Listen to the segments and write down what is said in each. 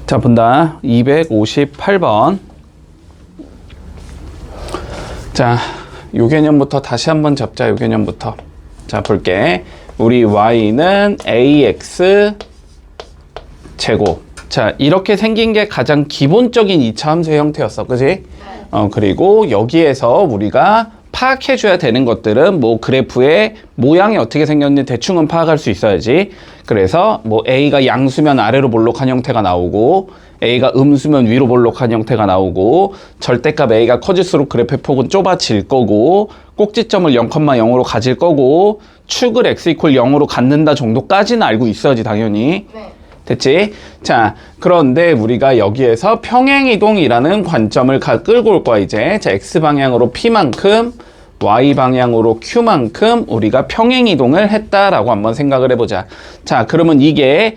자, 본다. 258번. 자, 요 개념부터 다시 한번 잡자. 요 개념부터. 자, 볼게. 우리 y는 ax 제곱. 자, 이렇게 생긴 게 가장 기본적인 2차 함수의 형태였어. 그지? 그리고 여기에서 우리가 파악해줘야 되는 것들은 뭐 그래프의 모양이 어떻게 생겼는지 대충은 파악할 수 있어야지. 그래서 뭐 A가 양수면 아래로 볼록한 형태가 나오고 A가 음수면 위로 볼록한 형태가 나오고 절대값 A가 커질수록 그래프의 폭은 좁아질 거고 꼭지점을 0,0으로 가질 거고 축을 x 이퀄 0으로 갖는다 정도까지는 알고 있어야지 당연히. 네. 됐지? 자, 그런데 우리가 여기에서 평행이동이라는 관점을 끌고 올 거야, 이제. 자, X방향으로 P만큼, Y방향으로 Q만큼 우리가 평행이동을 했다라고 한번 생각을 해보자. 자, 그러면 이게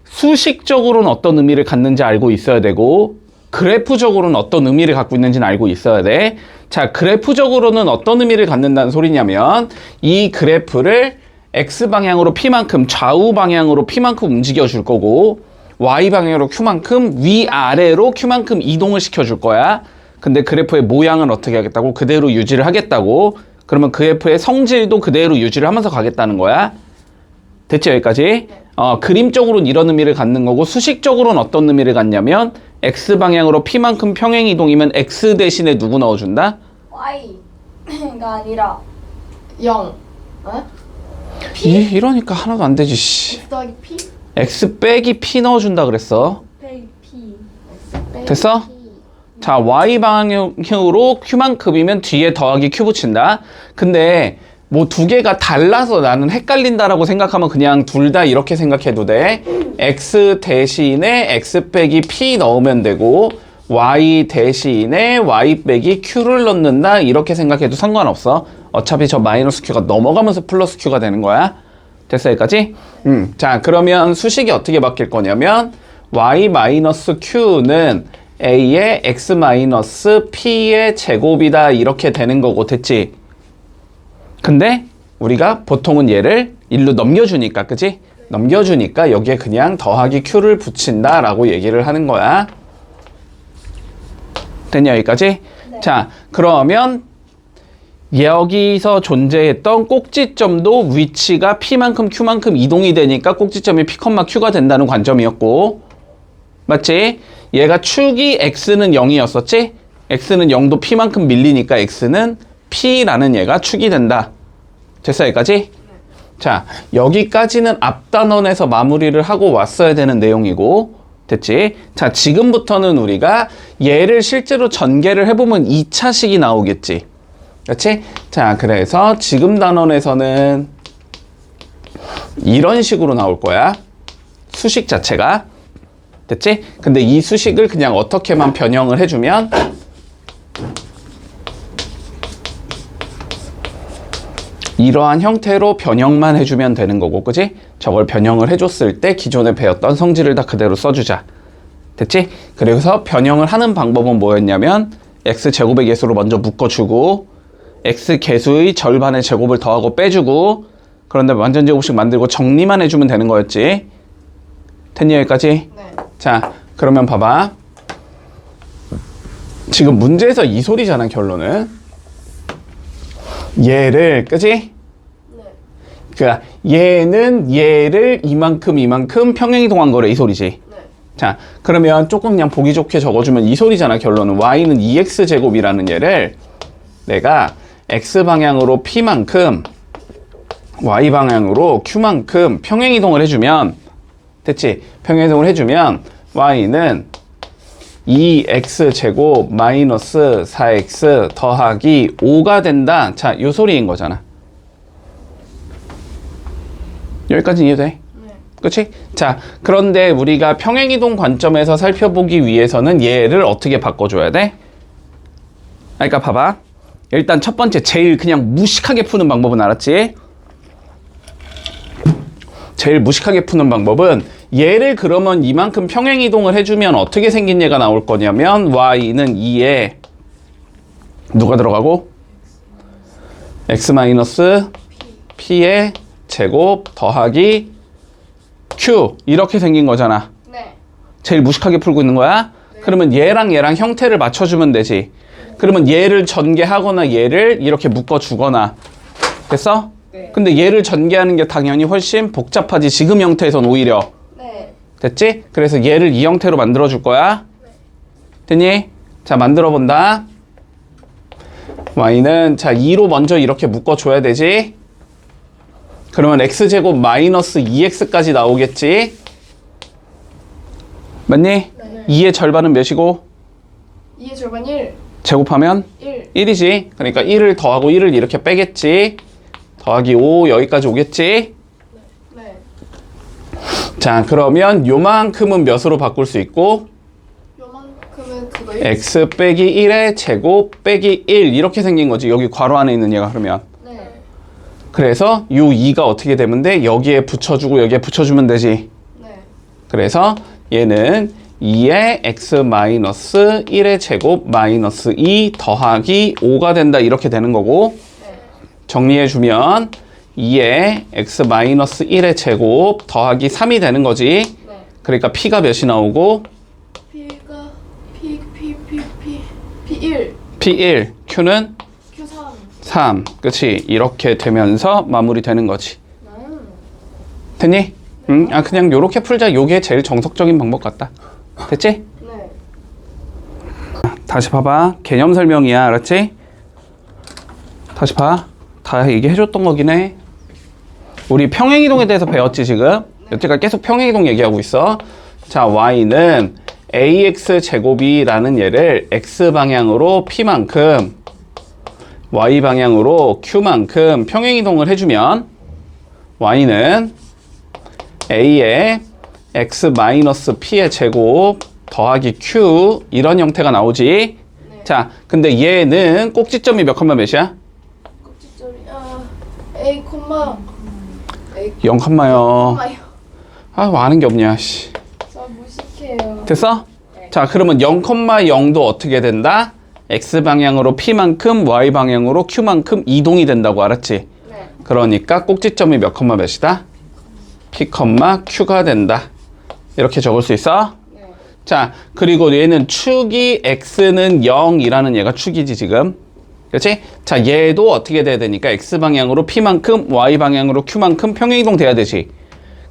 수식적으로는 어떤 의미를 갖는지 알고 있어야 되고, 그래프적으로는 어떤 의미를 갖고 있는지는 알고 있어야 돼. 자, 그래프적으로는 어떤 의미를 갖는다는 소리냐면, 이 그래프를 X방향으로 P만큼 좌우 방향으로 P만큼 움직여 줄 거고 Y방향으로 Q만큼 위아래로 Q만큼 이동을 시켜 줄 거야. 근데 그래프의 모양은 어떻게 하겠다고? 그대로 유지를 하겠다고. 그러면 그래프의 성질도 그대로 유지를 하면서 가겠다는 거야. 됐지 여기까지? 네. 그림적으로는 이런 의미를 갖는 거고 수식적으로는 어떤 의미를 갖냐면 X방향으로 P만큼 평행이동이면 X 대신에 누구 넣어준다? Y가 아니라 0. 어? 이러니까 하나도 안 되지. 씨. X 더하기 P? X 빼기 P 넣어준다 그랬어. 빼기 P. X 빼기 됐어? P. 자, Y 방향으로 Q만큼이면 뒤에 더하기 Q 붙인다. 근데 뭐 두 개가 달라서 나는 헷갈린다라고 생각하면 그냥 둘 다 이렇게 생각해도 돼. X 대신에 X 빼기 P 넣으면 되고 Y 대신에 Y 빼기 Q를 넣는다 이렇게 생각해도 상관없어. 어차피 저 마이너스 Q가 넘어가면서 플러스 Q가 되는 거야. 됐어 여기까지? 자, 그러면 수식이 어떻게 바뀔 거냐면 Y 마이너스 Q는 A의 X 마이너스 P의 제곱이다 이렇게 되는 거고. 됐지? 근데 우리가 보통은 얘를 일로 넘겨주니까, 그치? 넘겨주니까 여기에 그냥 더하기 Q를 붙인다 라고 얘기를 하는 거야. 됐냐 여기까지? 네. 자, 그러면 여기서 존재했던 꼭지점도 위치가 P만큼 Q만큼 이동이 되니까 꼭지점이 P, Q가 된다는 관점이었고, 맞지? 얘가 축이 X는 0이었었지? X는 0도 P만큼 밀리니까 X는 P라는 얘가 축이 된다. 됐어 여기까지? 네. 자, 여기까지는 앞단원에서 마무리를 하고 왔어야 되는 내용이고, 됐지? 자, 지금부터는 우리가 얘를 실제로 전개를 해보면 2차식이 나오겠지. 그렇지? 자, 그래서 지금 단원에서는 이런 식으로 나올 거야. 수식 자체가. 됐지? 근데 이 수식을 그냥 어떻게만 변형을 해주면 이러한 형태로 변형만 해주면 되는 거고, 그지? 저걸 변형을 해줬을 때 기존에 배웠던 성질을 다 그대로 써주자. 됐지? 그래서 변형을 하는 방법은 뭐였냐면 x제곱의 개수로 먼저 묶어주고 x개수의 절반의 제곱을 더하고 빼주고 그런데 완전제곱식 만들고 정리만 해주면 되는 거였지. 됐니 여기까지? 네. 자, 그러면 봐봐. 지금 문제에서 이 소리잖아 결론은. 얘를, 그지? 네. 그러니까 얘는 얘를 이만큼 평행이동한 거래 이 소리지. 네. 자, 그러면 조금 그냥 보기 좋게 적어주면 이 소리잖아 결론은. y는 2x제곱이라는 얘를 내가 x방향으로 p만큼 y방향으로 q만큼 평행이동을 해주면, 됐지? 평행이동을 해주면 y는 2x제곱 마이너스 4x 더하기 5가 된다. 자, 요 소리인 거잖아. 여기까지 이해돼? 네. 그치? 자, 그런데 우리가 평행이동 관점에서 살펴보기 위해서는 얘를 어떻게 바꿔줘야 돼? 그러니까 봐봐. 일단 첫 번째 제일 그냥 무식하게 푸는 방법은 알았지? 제일 무식하게 푸는 방법은 얘를 그러면 이만큼 평행이동을 해주면 어떻게 생긴 얘가 나올 거냐면 y는 2에 누가 들어가고? x 마이너스 p의 제곱 더하기 q 이렇게 생긴 거잖아. 네. 제일 무식하게 풀고 있는 거야? 그러면 얘랑 얘랑 형태를 맞춰주면 되지. 그러면 얘를 전개하거나 얘를 이렇게 묶어주거나. 됐어? 네. 근데 얘를 전개하는 게 당연히 훨씬 복잡하지. 지금 형태에선 오히려. 네. 됐지? 그래서 얘를 이 형태로 만들어줄 거야. 됐니? 자, 만들어 본다. y는 자 2로 먼저 이렇게 묶어줘야 되지. 그러면 x제곱 마이너스 2x까지 나오겠지. 맞니? 네. 2의 절반은 몇이고 2의 절반 1. 제곱하면 1. 1이지. 그러니까 1을 더하고 1을 이렇게 빼겠지. 더하기 5 여기까지 오겠지. 네. 자, 그러면 요만큼은 몇으로 바꿀 수 있고 요만큼은 그거 1. x 빼기 1의 제곱 빼기 1 이렇게 생긴 거지. 여기 괄호 안에 있는 얘가. 그러면 네. 그래서 요 2가 어떻게 되면 돼? 여기에 붙여주고 여기에 붙여주면 되지. 네. 그래서 얘는 2의 x 마이너스 1의 제곱 마이너스 2 더하기 5가 된다 이렇게 되는 거고. 네. 정리해주면 2의 x 마이너스 1의 제곱 더하기 3이 되는 거지. 네. 그러니까 p가 몇이 나오고 P가 P1. p1, q는 Q3. 3. 그치? 이렇게 되면서 마무리되는 거지. 됐니? 응? 아, 그냥 요렇게 풀자. 요게 제일 정석적인 방법 같다. 됐지? 네. 다시 봐봐. 개념 설명이야. 알았지? 다시 봐. 다 얘기해줬던 거긴 해. 우리 평행이동에 대해서 배웠지 지금? 여태까지 계속 평행이동 얘기하고 있어. 자, y는 ax 제곱이라는 얘를 x 방향으로 p만큼 y 방향으로 q만큼 평행이동을 해주면 y는 a의 x 마이너스 p의 제곱 더하기 q 이런 형태가 나오지. 네. 자, 근데 얘는 꼭지점이 몇 컴마 몇이야? 꼭지점이 A 콤마 A 0컴마요. 콤마요. 아, 뭐 아는 게 없냐, 씨. 저 무식해요. 됐어? 네. 자, 그러면 0,0도 어떻게 된다? x 방향으로 p만큼 y 방향으로 q만큼 이동이 된다고 알았지? 네. 그러니까 꼭지점이 몇 컴마 몇이다? p, q가 된다. 이렇게 적을 수 있어? 네. 자, 그리고 얘는 축이 x는 0이라는 얘가 축이지 지금. 그렇지? 자, 얘도 어떻게 돼야 되니까 x 방향으로 p만큼 y 방향으로 q만큼 평행이동 돼야 되지.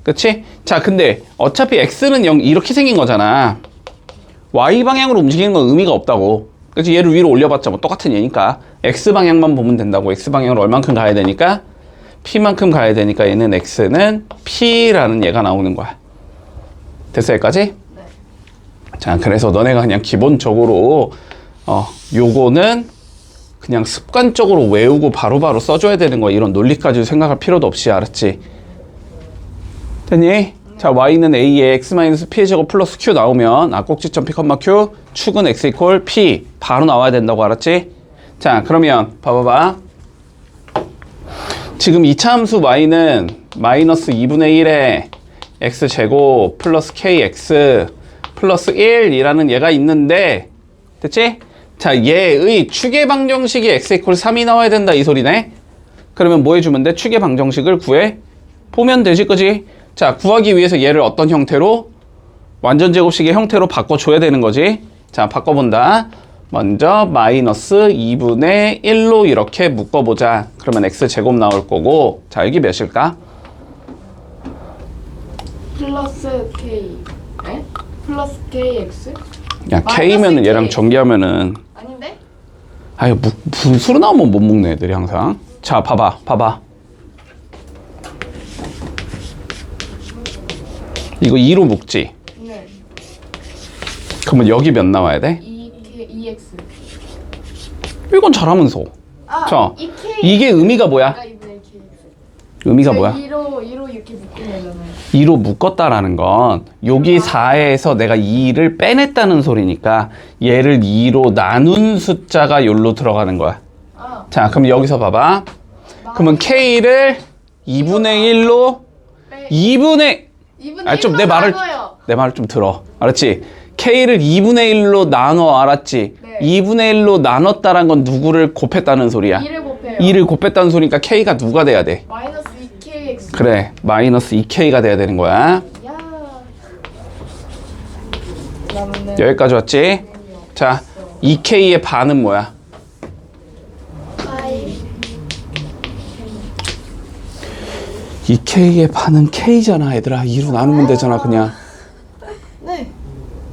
그렇지? 자, 근데 어차피 x는 0 이렇게 생긴 거잖아. y 방향으로 움직이는 건 의미가 없다고. 그렇지? 얘를 위로 올려봤자 뭐 똑같은 얘니까 x 방향만 보면 된다고. x 방향으로 얼만큼 가야 되니까 p만큼 가야 되니까 얘는 x는 p라는 얘가 나오는 거야. 됐어 여기까지? 네. 자, 그래서 너네가 그냥 기본적으로 요거는 그냥 습관적으로 외우고 바로바로 써줘야 되는 거야. 이런 논리까지 생각할 필요도 없이. 알았지? 됐니? 자, y는 a에 x-p의 제곱 플러스 q 나오면 꼭지점 p, q 축은 x 이퀄 p 바로 나와야 된다고. 알았지? 자, 그러면 봐봐봐. 지금 2차 함수 y는 마이너스 2분의 1에 x제곱 플러스 kx 플러스 1이라는 얘가 있는데, 됐지? 자, 얘의 축의 방정식이 x 이퀄 3이 나와야 된다 이 소리네. 그러면 뭐 해주면 돼? 축의 방정식을 구해 보면 되지, 그지? 자, 구하기 위해서 얘를 어떤 형태로? 완전 제곱식의 형태로 바꿔줘야 되는 거지. 자, 바꿔본다. 먼저 마이너스 2분의 1로 이렇게 묶어보자. 그러면 x제곱 나올 거고. 자, 여기 몇일까? 플러스 K. 네? 플러스 KX? 야, 마이너스 k면은 K. 얘랑 전개하면은 아닌데? 아유, 분수로 나오면 못 먹는 애들이 항상. 자, 봐봐. 이거 2로 묶지? 네. 그러면 여기 몇 나와야 돼? 2X. 이건 잘하면서. 자, 2K. 이게 의미가 뭐야? 2분의 KX. 의미가 뭐야? 2로 이렇게 묶으면 되잖아요. 2로 묶었다라는 건 여기 4에서 내가 2를 빼냈다는 소리니까 얘를 2로 나눈 숫자가 여기로 들어가는 거야. 자, 그럼 여기서 봐봐. 그러면 K를 2분의 1로 2분의 좀 내 말을 좀 들어. 알았지? K를 2분의 1로 나눠. 알았지? 네. 2분의 1로 나눴다는 건 누구를 곱했다는 소리야? 2를 곱해요. 2를 곱했다는 소리니까 K가 누가 돼야 돼? 마이너스 2KX. 그래, 마이너스 2K가 돼야 되는 거야. 야. 그러면은 여기까지 왔지? 자, 2K의 반은 뭐야? 파이 2K의 반은 K잖아, 얘들아. 2로 나누면 되잖아, 그냥. 네.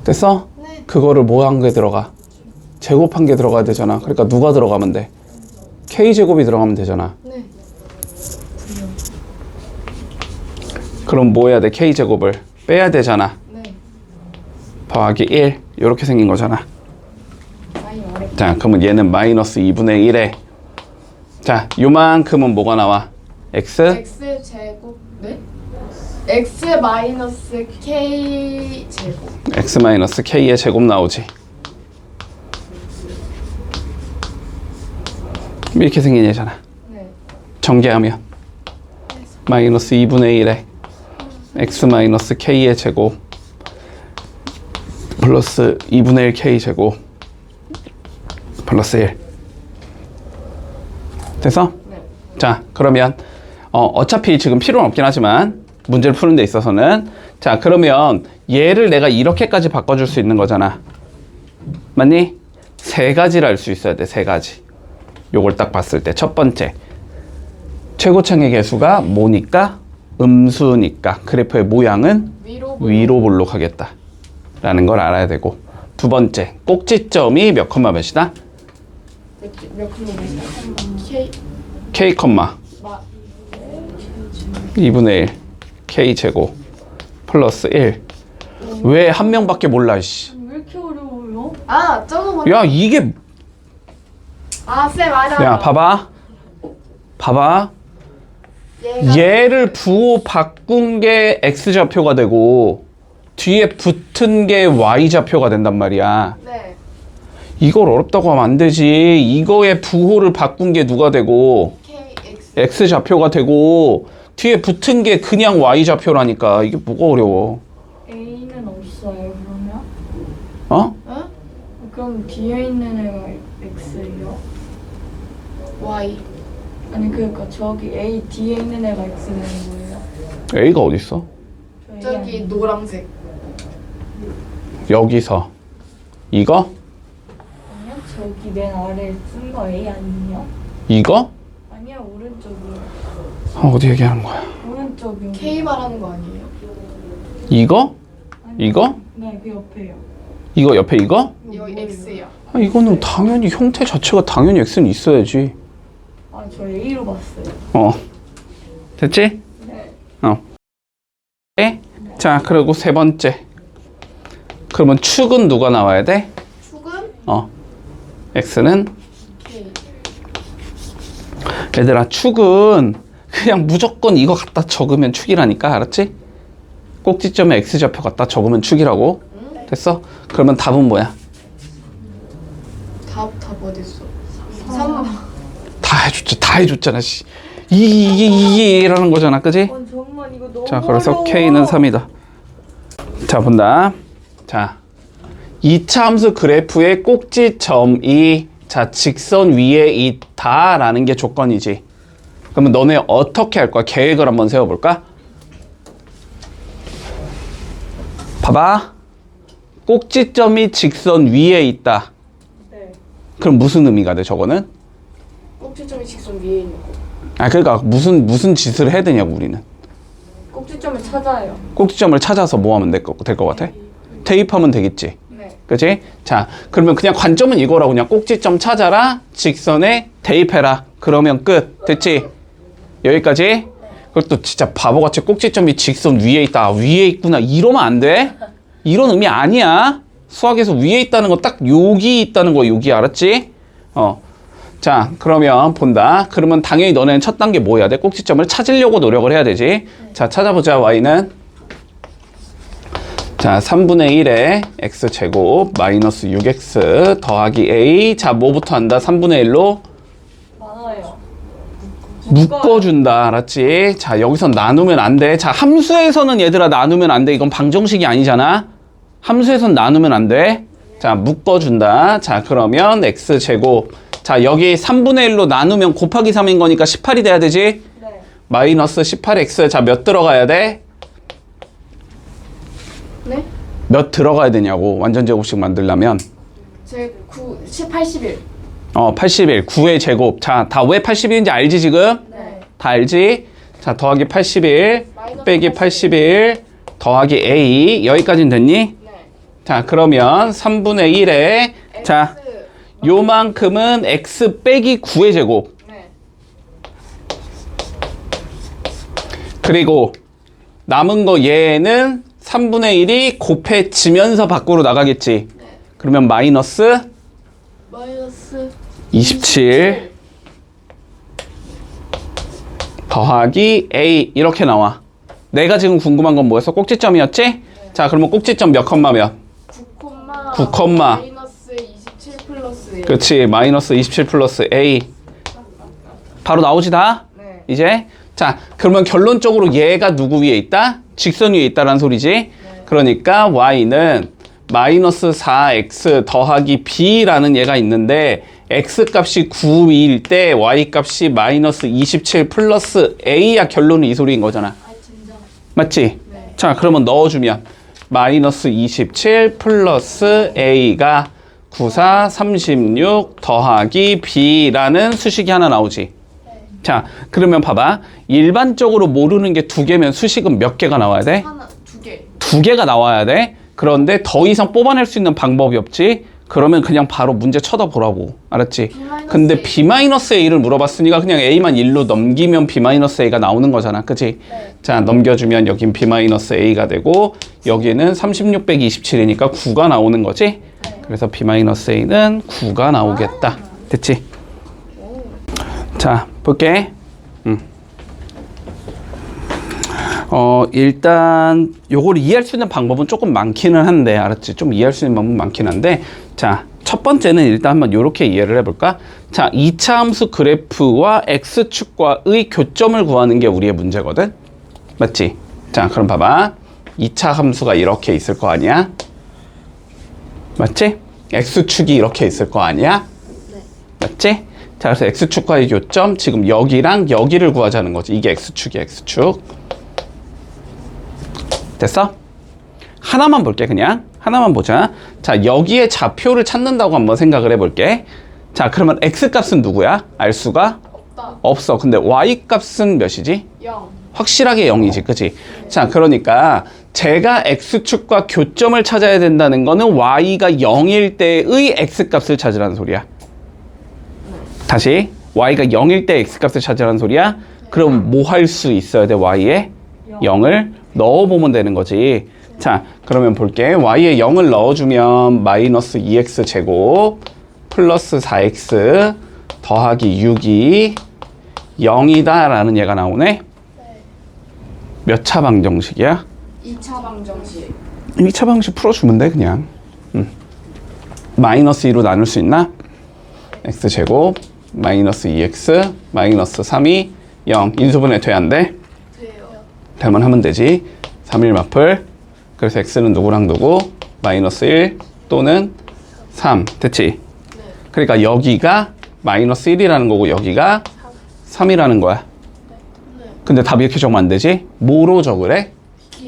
됐어? 네. 그거를 뭐 한 게 들어가? 제곱한 게 들어가야 되잖아. 그러니까 누가 들어가면 돼? K제곱이 들어가면 되잖아. 네. 그럼 뭐 해야 돼? K제곱을 빼야 되잖아. 네. 더하기 1 이렇게 생긴 거잖아. 많이 어렵다. 자, 그러면 얘는 마이너스 2분의 1에 자, 요만큼은 뭐가 나와? X? x 제곱 네? x 마이너스 k 제곱. X 마이너스 K의 제곱 나오지. 이렇게 생긴 얘잖아. 네. 전개하면 마이너스 2분의 1에 X 마이너스 K의 제곱 플러스 2분의 1 K 제곱 플러스 1 됐어? 네. 자, 그러면 어차피 지금 필요는 없긴 하지만 문제를 푸는 데 있어서는 자, 그러면 얘를 내가 이렇게까지 바꿔줄 수 있는 거잖아. 맞니? 세 가지를 알 수 있어야 돼. 세 가지. 요걸 딱 봤을 때 첫 번째, 최고창의 개수가 뭐니까? 음수니까 그래프의 모양은 위로 볼록하겠다 라는 걸 알아야 되고, 두 번째, 꼭지점이 몇 컴마 몇이다? 몇 킬로미터? k K 컴마 마 2분의 1 K 제곱 플러스 1. 왜 한 명밖에 몰라, 씨. 왜 이렇게 어려워요? 아, 저거 야, 이게 아, 쌤 알아. 야, 봐봐. 얘를 부호 바꾼 게 X좌표가 되고 뒤에 붙은 게 Y좌표가 된단 말이야. 네. 이걸 어렵다고 하면 안 되지. 이거의 부호를 바꾼 게 누가 되고 kx X좌표가 되고 뒤에 붙은 게 그냥 Y좌표라니까. 이게 뭐가 어려워? A는 없어요 그러면? 어? 어? 그럼 뒤에 있는 애가 X예요? y 아니 그러니까 저기 A 뒤에 있는 애가 X 되는 거예요? A가 어딨어? 저 A 저기 아니에요? 노란색. 여기서 이거? 아니요 저기 맨 아래 쓴 거 A 아니에요? 이거? 아니요 오른쪽이요. 어디 얘기하는 거야? 오른쪽이요. k 말하는 거 아니에요? 이거? 아니요. 이거? 네 그 옆에요. 이거 옆에 이거? 여기 뭐예요? x야. 아, 이거는 당연히 형태 자체가 당연히 X는 있어야지. 아저 A로 봤어요. 됐지? 네. 네? 자, 그리고 세 번째. 그러면 축은 누가 나와야 돼? 축은 X는 k. 얘들아, 축은 그냥 무조건 이거 갖다 적으면 축이라니까. 알았지? 꼭지점에 X좌표 갖다 적으면 축이라고. 됐어? 그러면 답은 뭐야? 답 어딨어? 3. 다 해줬잖아, 씨. 이라는 거잖아, 그지? 정말 이거 너무 자, 그래서 어려워. K는 3이다. 자, 본다. 자, 2차 함수 그래프의 꼭지점이 자, 직선 위에 있다라는 게 조건이지. 그러면 너네 어떻게 할 거야? 계획을 한번 세워볼까? 봐봐. 꼭지점이 직선 위에 있다. 네. 그럼 무슨 의미가 돼, 저거는? 꼭지점이 직선 위에 있는 거. 아, 그러니까 무슨 짓을 해야 되냐고, 우리는. 꼭지점을 찾아요. 꼭지점을 찾아서 뭐 하면 될 것 같아? 대입하면 되겠지. 네. 그치? 자, 그러면 그냥 관점은 이거라고. 그냥 꼭지점 찾아라. 직선에 대입해라. 그러면 끝. 됐지? 여기까지? 그것도 진짜 바보같이 꼭지점이 직선 위에 있다. 위에 있구나. 이러면 안 돼. 이런 의미 아니야. 수학에서 위에 있다는 건 딱 여기 있다는 거야. 여기 알았지? 자, 그러면 본다. 그러면 당연히 너네는 첫 단계 뭐 해야 돼? 꼭지점을 찾으려고 노력을 해야 되지. 자, 찾아보자. Y는 자, 3분의 1에 X제곱 마이너스 6X 더하기 A. 자, 뭐부터 한다? 3분의 1로 많아요. 묶어준다. 알았지? 자, 여기서 나누면 안 돼. 자, 함수에서는 얘들아 나누면 안 돼. 이건 방정식이 아니잖아. 함수에선 나누면 안 돼. 자, 묶어준다. 자, 그러면 X제곱. 자, 여기 3분의 1로 나누면 곱하기 3인 거니까 18이 돼야 되지? 네. 마이너스 18X. 자, 몇 들어가야 돼? 네? 몇 들어가야 되냐고. 완전 제곱식 만들려면. 제 9, 81. 81. 9의 제곱. 자, 다 왜 81인지 알지 지금? 네. 다 알지? 자, 더하기 81 마이너스 빼기 81 더하기 A. 여기까지는 됐니? 네. 자, 그러면 3분의 1에 자, 요만큼은 x 빼기 9의 제곱. 네. 그리고 남은 거 얘는 3분의 1이 곱해지면서 밖으로 나가겠지. 네. 그러면 마이너스 마이너스 27 더하기 A 이렇게 나와. 내가 지금 궁금한 건 뭐였어? 꼭지점이었지? 네. 자, 그러면 꼭지점 몇 컴마 몇? 9 콤마. 마이너스 27 플러스 1. 그렇지. 마이너스 27 플러스 A. 바로 나오지 다? 네. 이제 자, 그러면 결론적으로 얘가 누구 위에 있다? 직선 위에 있다라는 소리지. 그러니까 y는 마이너스 4x 더하기 b라는 얘가 있는데 x 값이 9일 때 y 값이 마이너스 27 플러스 a야. 결론은 이 소리인 거잖아. 아 진짜. 맞지? 네. 자, 그러면 넣어주면 마이너스 27 플러스 a가 94 36 더하기 b라는 수식이 하나 나오지. 자, 그러면 봐봐. 일반적으로 모르는 게 두 개면 수식은 몇 개가 나와야 돼? 하나, 두 개. 두 개가 나와야 돼. 그런데 더 이상 뽑아낼 수 있는 방법이 없지. 그러면 그냥 바로 문제 쳐다보라고. 알았지? B-A. 근데 B-A를 물어봤으니까 그냥 A만 1로 넘기면 B-A가 나오는 거잖아. 그치? 네. 자, 넘겨주면 여긴 B-A가 되고 여기는 36 빼기 27이니까 9가 나오는 거지? 그래서 B-A는 9가 나오겠다. 됐지? 자, 볼게. 일단 요걸 이해할 수 있는 방법은 조금 많기는 한데, 알았지? 좀 이해할 수 있는 방법은 많긴 한데, 자, 첫 번째는 일단 한번 요렇게 이해를 해볼까? 자, 2차 함수 그래프와 x축과의 교점을 구하는 게 우리의 문제거든? 맞지? 자, 그럼 봐봐. 2차 함수가 이렇게 있을 거 아니야? 맞지? x축이 이렇게 있을 거 아니야? 네. 맞지? 자, 그래서 x축과의 교점, 지금 여기랑 여기를 구하자는 거지. 이게 x축이야, x축. 됐어? 하나만 볼게, 그냥. 하나만 보자. 자, 여기에 좌표를 찾는다고 한번 생각을 해볼게. 자, 그러면 x값은 누구야? 알 수가 없다. 없어. 근데 y값은 몇이지? 0. 확실하게 0이지, 그치? 자, 그러니까 제가 x축과 교점을 찾아야 된다는 거는 y가 0일 때의 x값을 찾으라는 소리야. 다시 y가 0일 때 x값을 찾으라는 소리야. 그럼 뭐 할 수 있어야 돼? y에 0을 넣어보면 되는 거지. 자, 그러면 볼게. y에 0을 넣어주면 마이너스 2x 제곱 플러스 4x 더하기 6이 0이다 라는 얘가 나오네. 몇 차 방정식이야? 2차 방정식. 1차 방식 풀어주면 돼, 그냥. 마이너스 2로 나눌 수 있나? x제곱 마이너스 2x 마이너스 3이 0. 인수분해 돼, 안 돼? 돼요. 되면 하면 되지. 3일 마플. 그래서 x는 누구랑 누구? 마이너스 1 또는 3. 됐지? 네. 그러니까 여기가 마이너스 1이라는 거고 여기가 3이라는 거야. 네. 근데 답 이렇게 적으면 안 되지? 뭐로 적으래?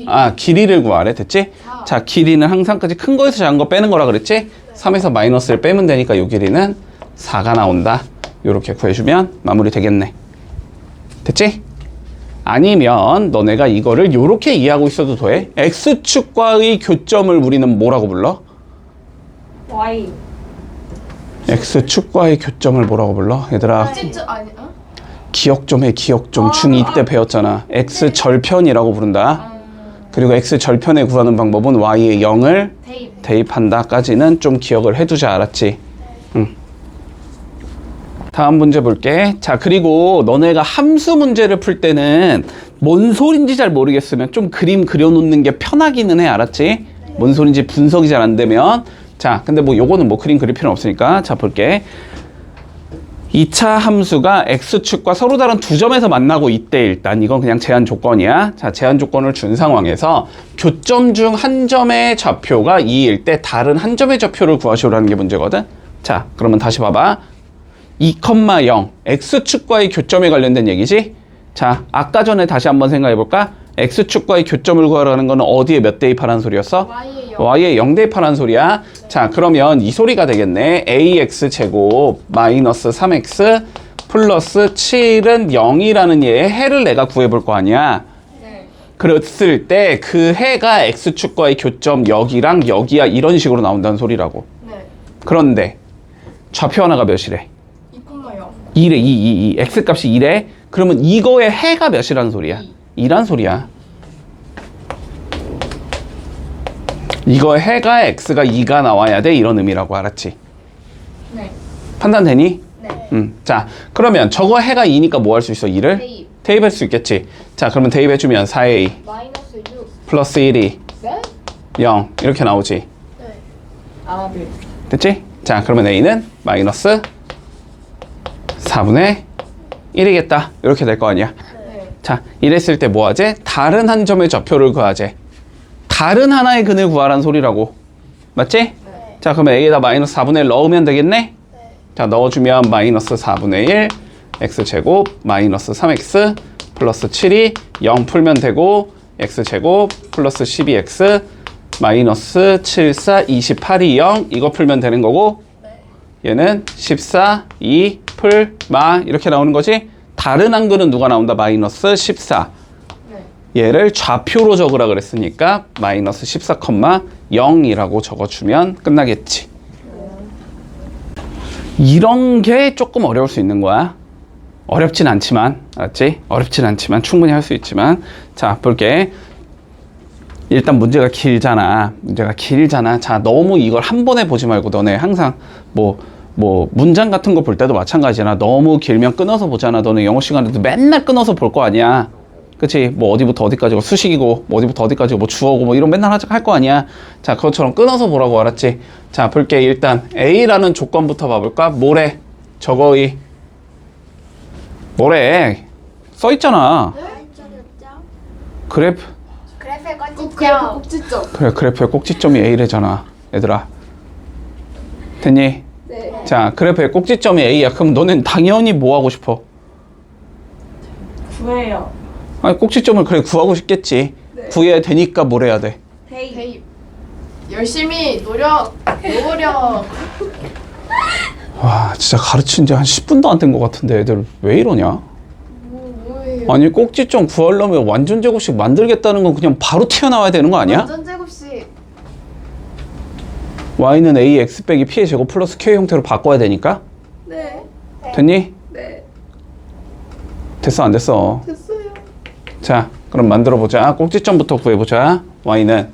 아, 길이를 구하래. 됐지? 자, 길이는 항상 큰 거에서 작은 거 빼는 거라 그랬지? 3에서 마이너스를 빼면 되니까 이 길이는 4가 나온다. 요렇게 구해주면 마무리 되겠네. 됐지? 아니면 너네가 이거를 요렇게 이해하고 있어도 돼. x축과의 교점을 우리는 뭐라고 불러? Y. x축과의 교점을 뭐라고 불러? 얘들아, 진짜 아니, 어? 기억 좀 해. 기억 좀. 중2 때 배웠잖아. x절편이라고 부른다. 그리고 x절편에 구하는 방법은 y에 0을 대입. 대입한다까지는 좀 기억을 해두자. 알았지? 응. 다음 문제 볼게. 자, 그리고 너네가 함수 문제를 풀 때는 뭔 소린지 잘 모르겠으면 좀 그림 그려놓는 게 편하기는 해. 알았지? 뭔 소린지 분석이 잘 안 되면. 자, 근데 뭐 요거는 뭐 그림 그릴 필요는 없으니까. 자, 볼게. 2차 함수가 x축과 서로 다른 두 점에서 만나고 있대. 일단 이건 그냥 제한 조건이야. 자, 제한 조건을 준 상황에서 교점 중 한 점의 좌표가 2일 때 다른 한 점의 좌표를 구하시오라는 게 문제거든. 자, 그러면 다시 봐봐. 2,0 x축과의 교점에 관련된 얘기지. 자, 아까 전에 다시 한번 생각해 볼까? x축과의 교점을 구하라는 거는 어디에 몇 대입하라는 소리였어? Y의 y에 0 대입하라는 소리야. 자, 그러면 이 소리가 되겠네. ax 제곱 마이너스 3x 플러스 7은 0이라는 얘의 해를 내가 구해볼 거 아니야. 네. 그랬을 때 그 해가 x축과의 교점 여기랑 여기야 이런 식으로 나온다는 소리라고. 네. 그런데 좌표 하나가 몇이래? 2,0. 2래 2 x값이 2래. 그러면 이거의 해가 몇이라는 소리야? 2란 소리야. 이거의 해가 x가 2가 나와야 돼 이런 의미라고. 알았지? 네. 판단되니? 네. 자, 그러면 저거 해가 2니까 뭐 할 수 있어? 2를? 대입. 대입할 수 있겠지. 자, 그러면 대입해주면 4a 마이너스 6. 플러스 1이 네? 0 이렇게 나오지. 네. 아, 네. 됐지? 자, 그러면 a는 마이너스 4분의 1이겠다. 이렇게 될 거 아니야. 네. 자, 이랬을 때 뭐 하지? 다른 한 점의 좌표를 구하지. 다른 하나의 근을 구하라는 소리라고. 맞지? 네. 자, 그러면 a에다 마이너스 4분의 1 넣으면 되겠네? 자, 넣어주면 마이너스 4분의 1 x제곱 마이너스 3x 플러스 7이 0 풀면 되고 x제곱 플러스 12x 마이너스 7, 4, 28이 0 이거 풀면 되는 거고 얘는 14, 2, 풀, 마 이렇게 나오는 거지. 다른 한글은 누가 나온다? 마이너스 14. 네. 얘를 좌표로 적으라 그랬으니까 마이너스 14,0이라고 적어주면 끝나겠지. 이런 게 조금 어려울 수 있는 거야. 어렵진 않지만, 알았지? 어렵진 않지만 충분히 할 수 있지만. 자, 볼게. 일단 문제가 길잖아. 자, 너무 이걸 한 번에 보지 말고 너네 항상 뭐 문장 같은 거 볼 때도 마찬가지잖아. 너무 길면 끊어서 보잖아. 너는 영어 시간에도 맨날 끊어서 볼 거 아니야. 그치? 뭐 어디부터 어디까지고 수식이고 뭐 어디부터 어디까지고 뭐 주어고 뭐 이런 맨날 할 거 아니야. 자, 그것처럼 끊어서 보라고. 알았지? 자, 볼게. 일단 A라는 조건부터 봐볼까? 뭐래? 저거의 뭐래? 써있잖아. 그래프. 그래프의 그래프 꼭지점. 꼭지점. 그래, 그래프의 꼭지점이 A래잖아. 얘들아. 됐니? 네. 자, 그래프의 꼭지점이 A야. 그럼 너는 당연히 뭐 하고 싶어? 구해요. 아니, 꼭지점을 그래 구하고 싶겠지. 네. 구해야 되니까 뭘 해야 돼? 대입. 대입. 열심히 노력. 와, 진짜 가르친 지 한 10분도 안 된 것 같은데 애들 왜 이러냐? 뭐예요? 아니, 꼭지점 구하려면 완전 제곱식 만들겠다는 건 그냥 바로 튀어나와야 되는 거 아니야? 완전 제곱식. y는 ax 빼기 p의 제곱 플러스 q 형태로 바꿔야 되니까? 네. 됐니? 네. 됐어, 안 됐어? 됐어요. 자, 그럼 만들어 보자. 꼭지점부터 구해보자. y는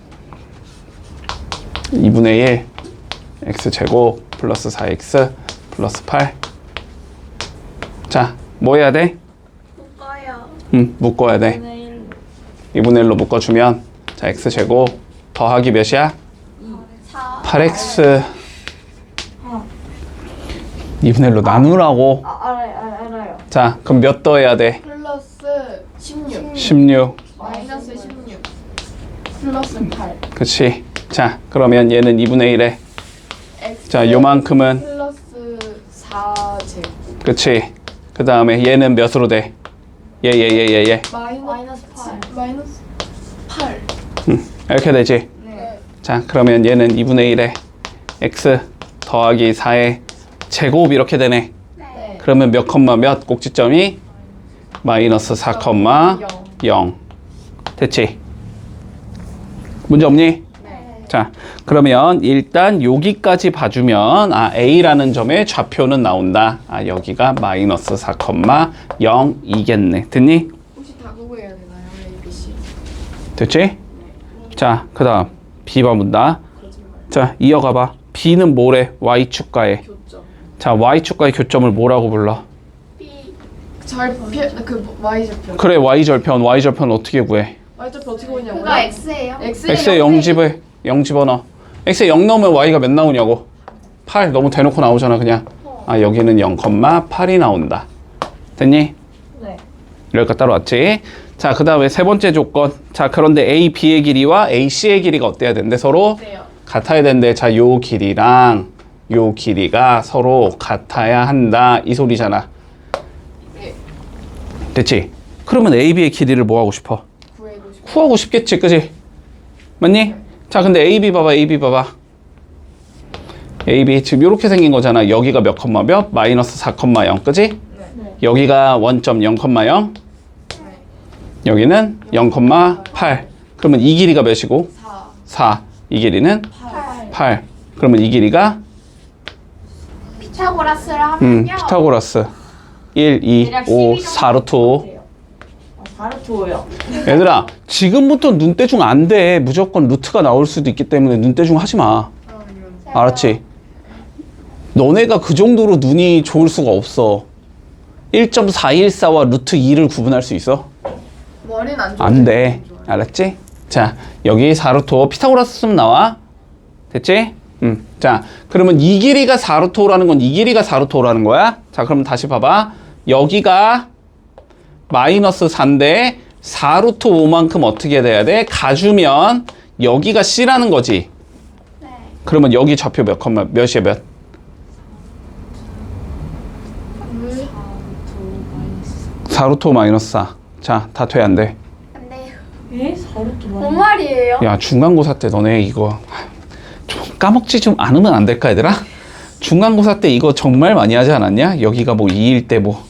2분의 1 x제곱 플러스 4x 플러스 8. 자, 뭐 해야 돼? 묶어요. 묶어야 돼. 내일 2분의 1로 묶어주면 자, x제곱 더하기 몇이야? 4. 8x 2분의 1로 나누라고. 알아요. 자, 그럼 몇 더해야 돼? 플러스 16. 16. 마이너스 16. 플러스 8. 그치. 자, 그러면 얘는 2분의 1에 X 자, 요만큼은 플러스 4제곱. 그치. 그 다음에 얘는 몇으로 돼? 얘. 마이너스 8. 마이너스 8. 이렇게 되지. 네. 자, 그러면 얘는 2분의 1에 x 더하기 4의 제곱 이렇게 되네. 네. 그러면 몇 컴마 몇 꼭지점이? 마이너스 4 컴마 0. 됐지? 문제 없니? 네. 자, 그러면 일단 여기까지 봐주면 A라는 점의 좌표는 나온다. 여기가 마이너스 4 컴마 0이겠네. 됐니? 혹시 다 그거 해야 되나요? A, B, C. 됐지? 자, 그 다음 B 봐본다. 거짓말. 자, 이어가봐. B는 뭐래? Y축과에. 교점. 자, Y축과의 교점을 뭐라고 불러? 그 Y절편. 그래, Y절편. Y절편 어떻게 구해? Y절편 어떻게 보냐고요? 그거 X예요. X에 0 집어넣어. X에 0 넣으면 Y가 몇 나오냐고? 8. 너무 대놓고 나오잖아, 그냥. 여기는 0,8이 나온다. 됐니? 네. 여기까지 따라왔지? 자, 그 다음에 세 번째 조건. 자, 그런데 A, B의 길이와 A, C의 길이가 어때야 된대? 서로 어때요? 같아야 된대. 자, 요 길이랑 요 길이가 서로 같아야 한다. 이 소리잖아. 네. 됐지? 그러면 A, B의 길이를 뭐 하고 싶어? 구해고 싶어. 구하고 싶겠지, 그지? 맞니? 자, 근데 AB 봐봐, AB 봐봐. AB 지금 이렇게 생긴 거잖아. 여기가 몇 컴마 몇? 마이너스 4,0, 그지? 네. 여기가 원점 0,0. 여기는 0,8. 그러면 이 길이가 몇이고? 4. 4. 이 길이는 8. 8. 그러면 이 길이가 피타고라스를 하면요. 피타고라스 1, 2, 대략 5, 12 4 루트 5. 4루트 5요. 얘들아, 지금부터 눈대중 안 돼. 무조건 루트가 나올 수도 있기 때문에 눈대중 하지 마. 알았지? 너네가 그 정도로 눈이 좋을 수가 없어. 1.414와 루트 2를 구분할 수 있어? 머리는 안 좋아. 안 돼. 알았지? 자, 여기 4루트 5 피타고라스 쓰면 나와. 됐지? 자, 그러면 이 길이가 4루트 5라는 건 이 길이가 4루트 5라는 거야? 자, 그럼 다시 봐봐. 여기가 마이너스 4인데 4루트 5만큼 어떻게 돼야 돼? 가주면 여기가 C라는 거지. 네. 그러면 여기 좌표 몇 컴마 몇이야 몇? 4루트 5 마이너스 4. 자, 다 돼 안 돼? 안 돼요. 예? 4루트 뭔 말이에요? 야, 중간고사 때 너네 이거 좀 까먹지 좀 않으면 안 될까, 얘들아? 중간고사 때 이거 정말 많이 하지 않았냐? 여기가 뭐 2일 때 뭐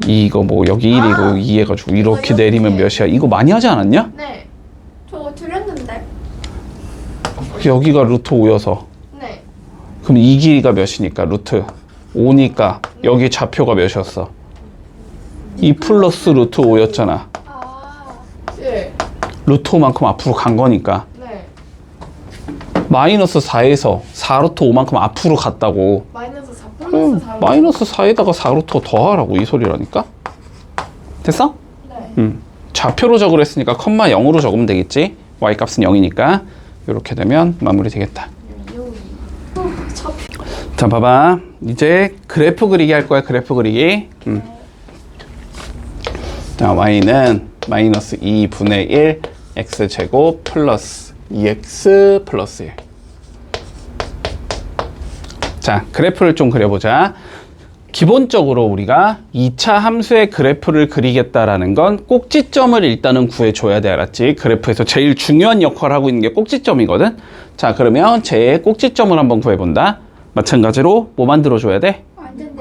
이거 뭐 여기 1이고 2 해가지고 이렇게 내리면 몇이야? 이거 많이 하지 않았냐? 네. 저거 줄였는데. 여기가 루트 5여서 네. 그럼 이 길이가 몇이니까 루트 5니까 여기 좌표가 몇이었어? 2 플러스 루트 5였잖아. 아. 예. 루트 5만큼 앞으로 간 거니까 네. 마이너스 4에서 4루트 5만큼 앞으로 갔다고. 마이너스 4 플러스 4. 마이너스 4에다가 4루트 5 더하라고 이 소리라니까. 됐어? 네. 좌표로 적으려 했으니까 컴마 0으로 적으면 되겠지. y 값은 0이니까 이렇게 되면 마무리 되겠다. 자, 봐봐. 이제 그래프 그리기 할 거야. 그래프 그리기. 자, y는 마이너스 2분의 1 x제곱 플러스 2x 플러스 1. 자, 그래프를 좀 그려보자. 기본적으로 우리가 2차 함수의 그래프를 그리겠다라는 건 꼭지점을 일단은 구해줘야 돼. 알았지? 그래프에서 제일 중요한 역할을 하고 있는 게 꼭지점이거든. 자, 그러면 제 꼭지점을 한번 구해본다. 마찬가지로 뭐 만들어줘야 돼? 완전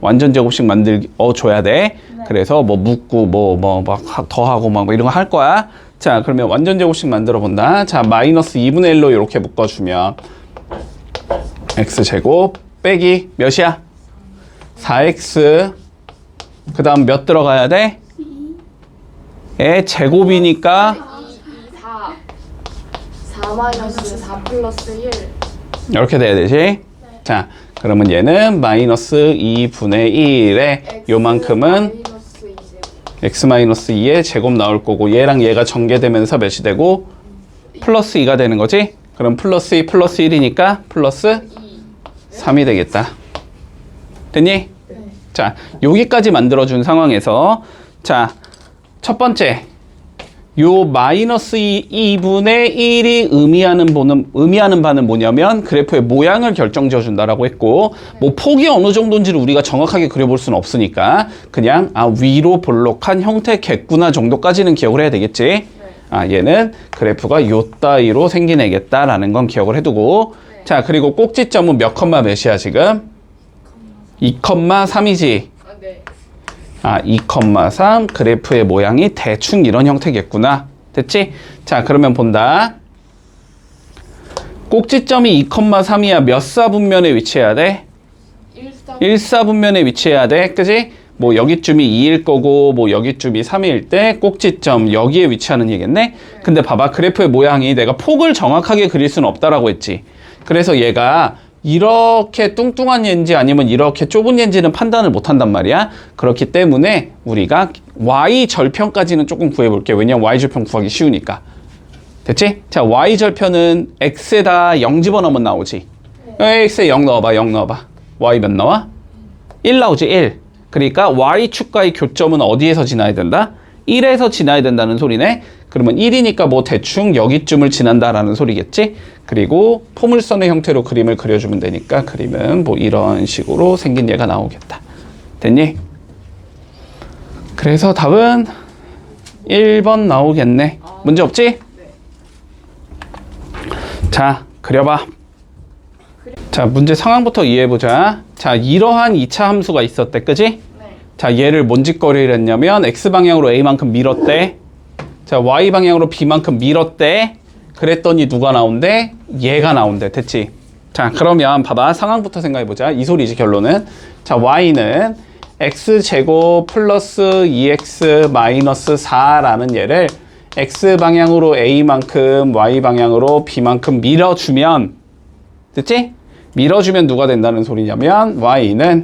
완전 제곱식 만들어줘야 돼. 그래서 뭐 묻고 막 더하고 막 이런 거 할 거야. 자, 그러면 완전 제곱식 만들어 본다. 자, 마이너스 2분의 1로 이렇게 묶어주면 x제곱 빼기 몇이야? 4x 그 다음 몇 들어가야 돼? 의 제곱이니까 4 마이너스 4 플러스 1. 이렇게 돼야 되지? 자, 그러면 얘는 마이너스 2분의 1에 요만큼은 마이너스 2제곱. x 마이너스 2의 제곱 나올 거고 얘랑 얘가 전개되면서 몇이 되고 플러스 2가 되는 거지? 그럼 플러스 2 플러스 1이니까 플러스 3이 되겠다. 됐니? 자, 여기까지 만들어준 상황에서 자, 첫 번째 요 마이너스 2분의 1이 의미하는 바는 뭐냐면 그래프의 모양을 결정지어 준다라고 했고 뭐 폭이 어느 정도인지를 우리가 정확하게 그려볼 수는 없으니까 그냥 위로 볼록한 형태겠구나 정도까지는 기억을 해야 되겠지. 얘는 그래프가 요 따위로 생긴 애겠다라는 건 기억을 해두고 자, 그리고 꼭지점은 몇 컴마 몇이야 지금? 2,3이지. 네. 2,3 그래프의 모양이 대충 이런 형태겠구나. 됐지? 자, 그러면 본다. 꼭지점이 2,3이야. 몇 사분면에 위치해야 돼? 1사분면에 위치해야 돼. 그지? 뭐 여기쯤이 2일 거고 뭐 여기쯤이 3일 때 꼭지점 여기에 위치하는 얘겠네? 근데 봐봐. 그래프의 모양이 내가 폭을 정확하게 그릴 수는 없다라고 했지. 그래서 얘가 이렇게 뚱뚱한 얘인지 아니면 이렇게 좁은 얘인지는 판단을 못 한단 말이야. 그렇기 때문에 우리가 y절편까지는 조금 구해볼게. 왜냐면 y절편 구하기 쉬우니까. 됐지? 자, y절편은 x에다 0 집어넣으면 나오지. x에 0 넣어봐. 0 넣어봐. y 몇 나와? 1 나오지. 1. 그러니까 y축과의 교점은 어디에서 지나야 된다? 1에서 지나야 된다는 소리네. 그러면 1이니까 뭐 대충 여기쯤을 지난다라는 소리겠지? 그리고 포물선의 형태로 그림을 그려주면 되니까 그림은 뭐 이런 식으로 생긴 얘가 나오겠다. 됐니? 그래서 답은 1번 나오겠네. 문제 없지? 자, 그려봐. 자, 문제 상황부터 이해해보자. 자, 이러한 2차 함수가 있었대, 그지? 네. 자, 얘를 뭔 짓거리를 했냐면 X방향으로 A만큼 밀었대. 자, Y방향으로 B만큼 밀었대. 그랬더니 누가 나온대? 얘가 나온대. 됐지? 자, 그러면 봐봐. 상황부터 생각해보자. 이 소리지, 결론은. 자, Y는 X제곱 플러스 2X 마이너스 4라는 얘를 X방향으로 A만큼 Y방향으로 B만큼 밀어주면, 됐지? 밀어주면 누가 된다는 소리냐면 Y는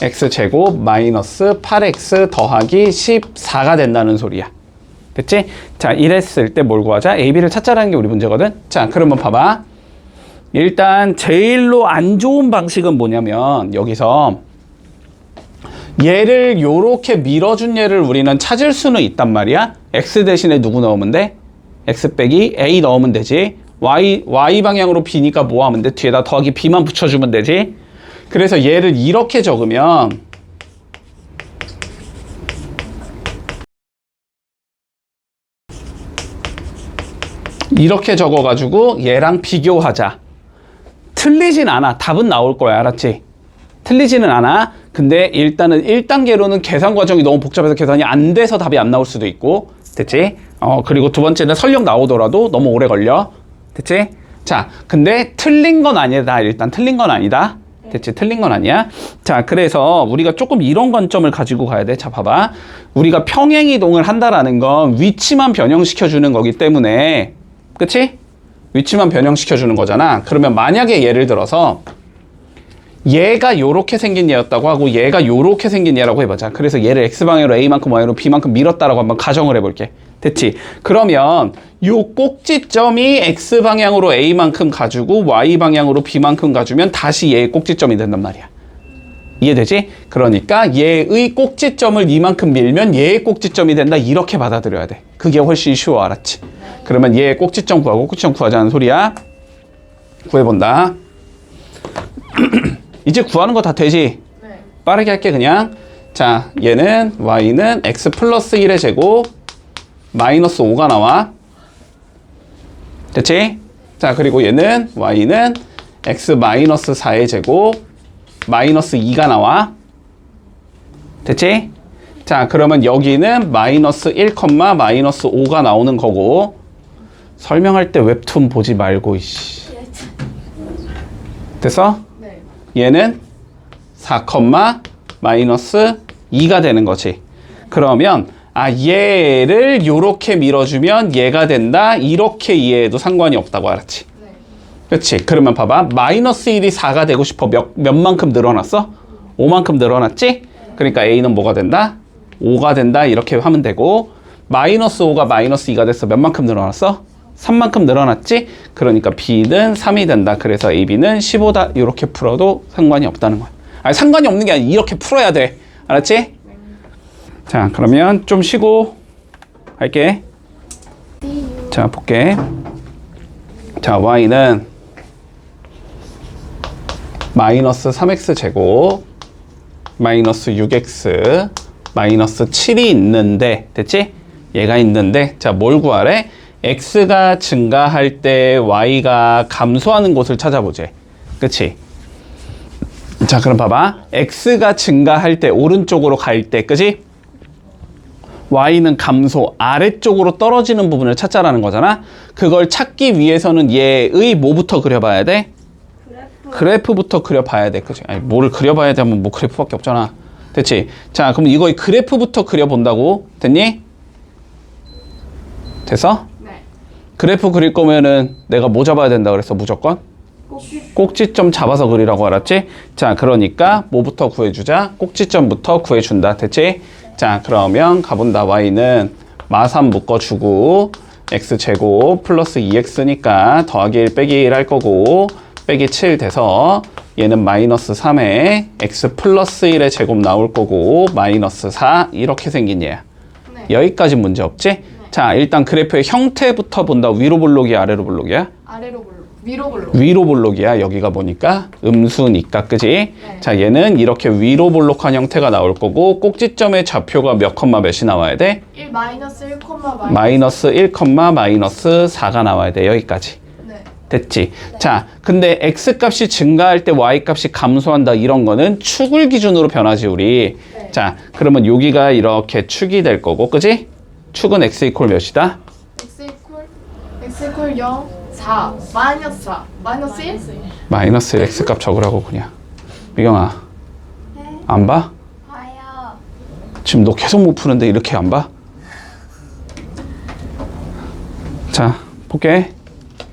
X제곱 마이너스 8X 더하기 14가 된다는 소리야. 됐지? 자, 이랬을 때 뭘 구하자? A, B를 찾자라는 게 우리 문제거든? 자, 그러면 봐봐. 일단 제일로 안 좋은 방식은 뭐냐면 여기서 얘를 요렇게 밀어준 얘를 우리는 찾을 수는 있단 말이야. X 대신에 누구 넣으면 돼? X 빼기 A 넣으면 되지. Y 방향으로 B니까 뭐 하면 돼? 뒤에다 더하기 B만 붙여주면 되지. 그래서 얘를 이렇게 적으면 이렇게 적어가지고 얘랑 비교하자. 틀리진 않아. 답은 나올 거야. 알았지? 틀리지는 않아. 근데 일단은 1단계로는 계산 과정이 너무 복잡해서 계산이 안 돼서 답이 안 나올 수도 있고. 됐지? 그리고 두 번째는 설령 나오더라도 너무 오래 걸려. 됐지? 자, 근데 틀린 건 아니다. 일단 틀린 건 아니다. 됐지? 틀린 건 아니야. 자, 그래서 우리가 조금 이런 관점을 가지고 가야 돼. 자, 봐봐. 우리가 평행이동을 한다라는 건 위치만 변형시켜주는 거기 때문에, 그치? 위치만 변형시켜주는 거잖아. 그러면 만약에 예를 들어서 얘가 요렇게 생긴 얘였다고 하고 얘가 요렇게 생긴 얘라고 해보자. 그래서 얘를 X방향으로 A만큼 Y로 B만큼 밀었다라고 한번 가정을 해볼게. 됐지? 그러면 요 꼭지점이 X방향으로 A만큼 가지고 Y방향으로 B만큼 가주면 다시 얘의 꼭지점이 된단 말이야. 이해되지? 그러니까 얘의 꼭지점을 이만큼 밀면 얘의 꼭지점이 된다. 이렇게 받아들여야 돼. 그게 훨씬 쉬워. 알았지? 그러면 얘의 꼭지점 구하고 꼭지점 구하자는 소리야. 구해본다. 이제 구하는 거 다 되지? 네. 빠르게 할게 그냥. 자, 얘는 Y는 X 플러스 1의 제곱 마이너스 5가 나와. 됐지? 자, 그리고 얘는 Y는 X 마이너스 4의 제곱 마이너스 2가 나와. 됐지? 자, 그러면 여기는 마이너스 1, 마이너스 5가 나오는 거고. 설명할 때 웹툰 보지 말고, 이씨. 됐어? 네. 얘는 4, 마이너스 2가 되는 거지. 그러면 얘를 요렇게 밀어주면 얘가 된다. 이렇게 이해해도 상관이 없다고. 알았지? 네. 그렇지? 그러면 봐봐. 마이너스 1이 4가 되고 싶어. 몇만큼 늘어났어? 5만큼 늘어났지? 그러니까 A는 뭐가 된다? 5가 된다. 이렇게 하면 되고, 마이너스 5가 마이너스 2가 됐어. 몇만큼 늘어났어? 3만큼 늘어났지? 그러니까 B는 3이 된다. 그래서 AB는 15다. 이렇게 풀어도 상관이 없다는 거야. 아니, 상관이 없는 게 아니라 이렇게 풀어야 돼. 알았지? 자, 그러면 좀 쉬고 할게. 자, 볼게. 자, Y는 마이너스 3X 제곱 마이너스 6X 마이너스 7이 있는데, 됐지? 얘가 있는데, 자, 뭘 구하래? X가 증가할 때 Y가 감소하는 곳을 찾아보지. 그치? 자, 그럼 봐봐. X가 증가할 때 오른쪽으로 갈 때, 그치? Y는 감소, 아래쪽으로 떨어지는 부분을 찾자라는 거잖아. 그걸 찾기 위해서는 얘의 뭐부터 그려봐야 돼? 그래프부터 그려봐야 돼. 그치? 아니, 뭐를 그려봐야 되면 뭐 그래프밖에 없잖아. 됐지? 자, 그럼 이거의 그래프부터 그려본다고. 됐니? 됐어? 네. 그래프 그릴 거면은 내가 뭐 잡아야 된다 그랬어, 무조건? 꼭지점 잡아서 그리라고. 알았지? 자, 그러니까 뭐부터 구해주자? 꼭지점부터 구해준다. 됐지? 자, 그러면 가본다. Y는 마3 묶어주고 X제곱 플러스 2X니까 더하기 1 빼기 1 할 거고, 빼기 7 돼서 얘는 마이너스 3에 X 플러스 1의 제곱 나올 거고, 마이너스 4 이렇게 생긴 얘야. 네. 여기까지 문제 없지? 자, 일단 그래프의 형태부터 본다. 위로 볼록이야, 아래로 볼록이야? 아래로 볼록. 위로 볼록. 위로 볼록이야. 여기가 보니까 음수니까, 그지? 네. 자, 얘는 이렇게 위로 볼록한 형태가 나올 거고, 꼭지점의 좌표가 몇 컴마 몇이 나와야 돼? 1 마이너스 1 콤마 마이너스 1 컴마 마이너스 4가 나와야 돼. 여기까지. 네. 됐지? 자, 근데 x 값이 증가할 때 y 값이 감소한다. 이런 거는 축을 기준으로 변하지, 우리. 네. 자, 그러면 여기가 이렇게 축이 될 거고, 그지? 축은 x 이퀄 몇이다? x 이퀄 0 4 마이너스 4 마이너스 1 마이너스 1 x 값 적으라고 그냥. 미경아, 네. 안 봐? 봐요. 지금 너 계속 못 푸는데 이렇게 안 봐? 자, 볼게.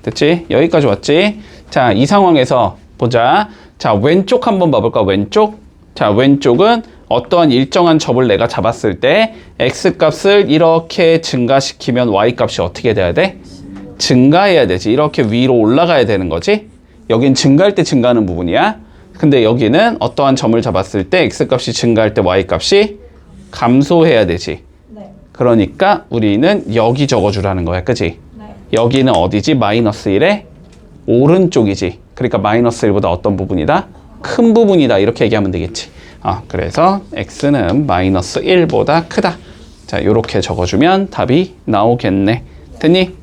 됐지? 여기까지 왔지? 자, 이 상황에서 보자. 자, 왼쪽 한번 봐볼까? 왼쪽. 자, 왼쪽은 어떠한 일정한 접을 내가 잡았을 때 x 값을 이렇게 증가시키면 y 값이 어떻게 돼야 돼? 증가해야 되지. 이렇게 위로 올라가야 되는 거지. 여긴 증가할 때 증가하는 부분이야. 근데 여기는 어떠한 점을 잡았을 때 x 값이 증가할 때 y 값이 감소해야 되지. 네. 그러니까 우리는 여기 적어주라는 거야. 그지? 네. 여기는 어디지? 마이너스 1의 오른쪽이지. 그러니까 마이너스 1보다 어떤 부분이다? 큰 부분이다. 이렇게 얘기하면 되겠지. 그래서 x는 마이너스 1보다 크다. 자, 이렇게 적어주면 답이 나오겠네. 됐니?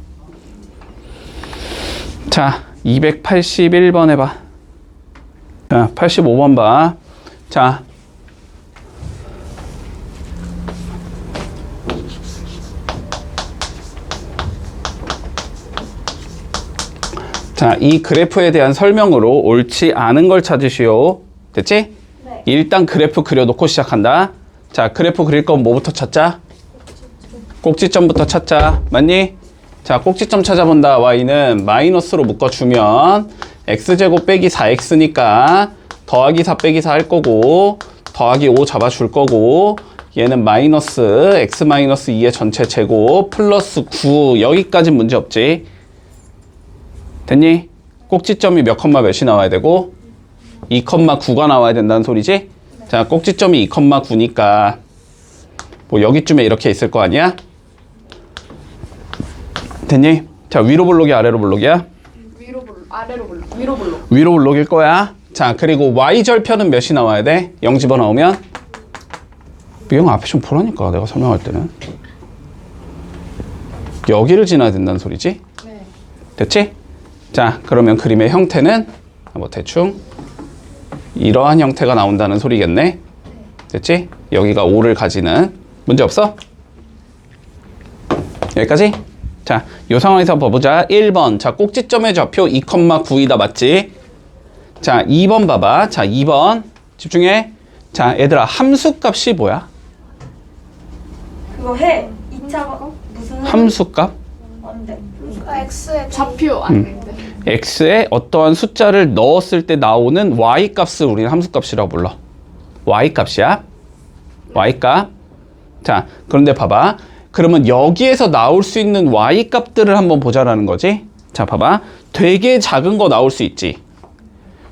자, 281번 해봐. 자, 85번 봐. 자, 자, 이 그래프에 대한 설명으로 옳지 않은 걸 찾으시오. 됐지? 네. 일단 그래프 그려놓고 시작한다. 자, 그래프 그릴 건 뭐부터 찾자? 꼭지점부터 찾자. 맞니? 자, 꼭지점 찾아본다. y는 마이너스로 묶어주면 x제곱 빼기 4x니까 더하기 4 빼기 4 할 거고 더하기 5 잡아줄 거고 얘는 마이너스 x 마이너스 2의 전체 제곱 플러스 9 여기까지 문제 없지. 됐니? 꼭지점이 몇 컴마 몇이 나와야 되고 2 컴마 9가 나와야 된다는 소리지? 자, 꼭지점이 2 컴마 9니까 뭐 여기쯤에 이렇게 있을 거 아니야? 됐니? 자, 위로 볼록이 아래로 볼록이야? 위로 볼록 아래로 볼록 위로 볼록 위로 볼록일 거야. 자, 그리고 y절편은 몇이 나와야 돼? 0 집어넣으면? 미영 앞에 좀 보라니까 내가 설명할 때는 여기를 지나야 된다는 소리지? 네. 됐지? 자, 그러면 그림의 형태는 뭐 대충 이러한 형태가 나온다는 소리겠네. 됐지? 여기가 5를 가지는 문제 없어? 여기까지? 자, 이 상황에서 봐보자. 1번. 자, 꼭지점의 좌표 2,9이다. 맞지? 자, 2번 봐봐. 자, 2번. 집중해. 자, 얘들아, 함수값이 뭐야? 그거 해. 2차 무슨 함수값? 뭔데? X에 좌표 아닌데 x에 어떠한 숫자를 넣었을 때 나오는 y 값을 우리는 함수값이라고 불러. y 값이야. y 값. 자, 그런데 봐봐. 그러면 여기에서 나올 수 있는 y 값들을 한번 보자라는 거지. 자, 봐봐. 되게 작은 거 나올 수 있지.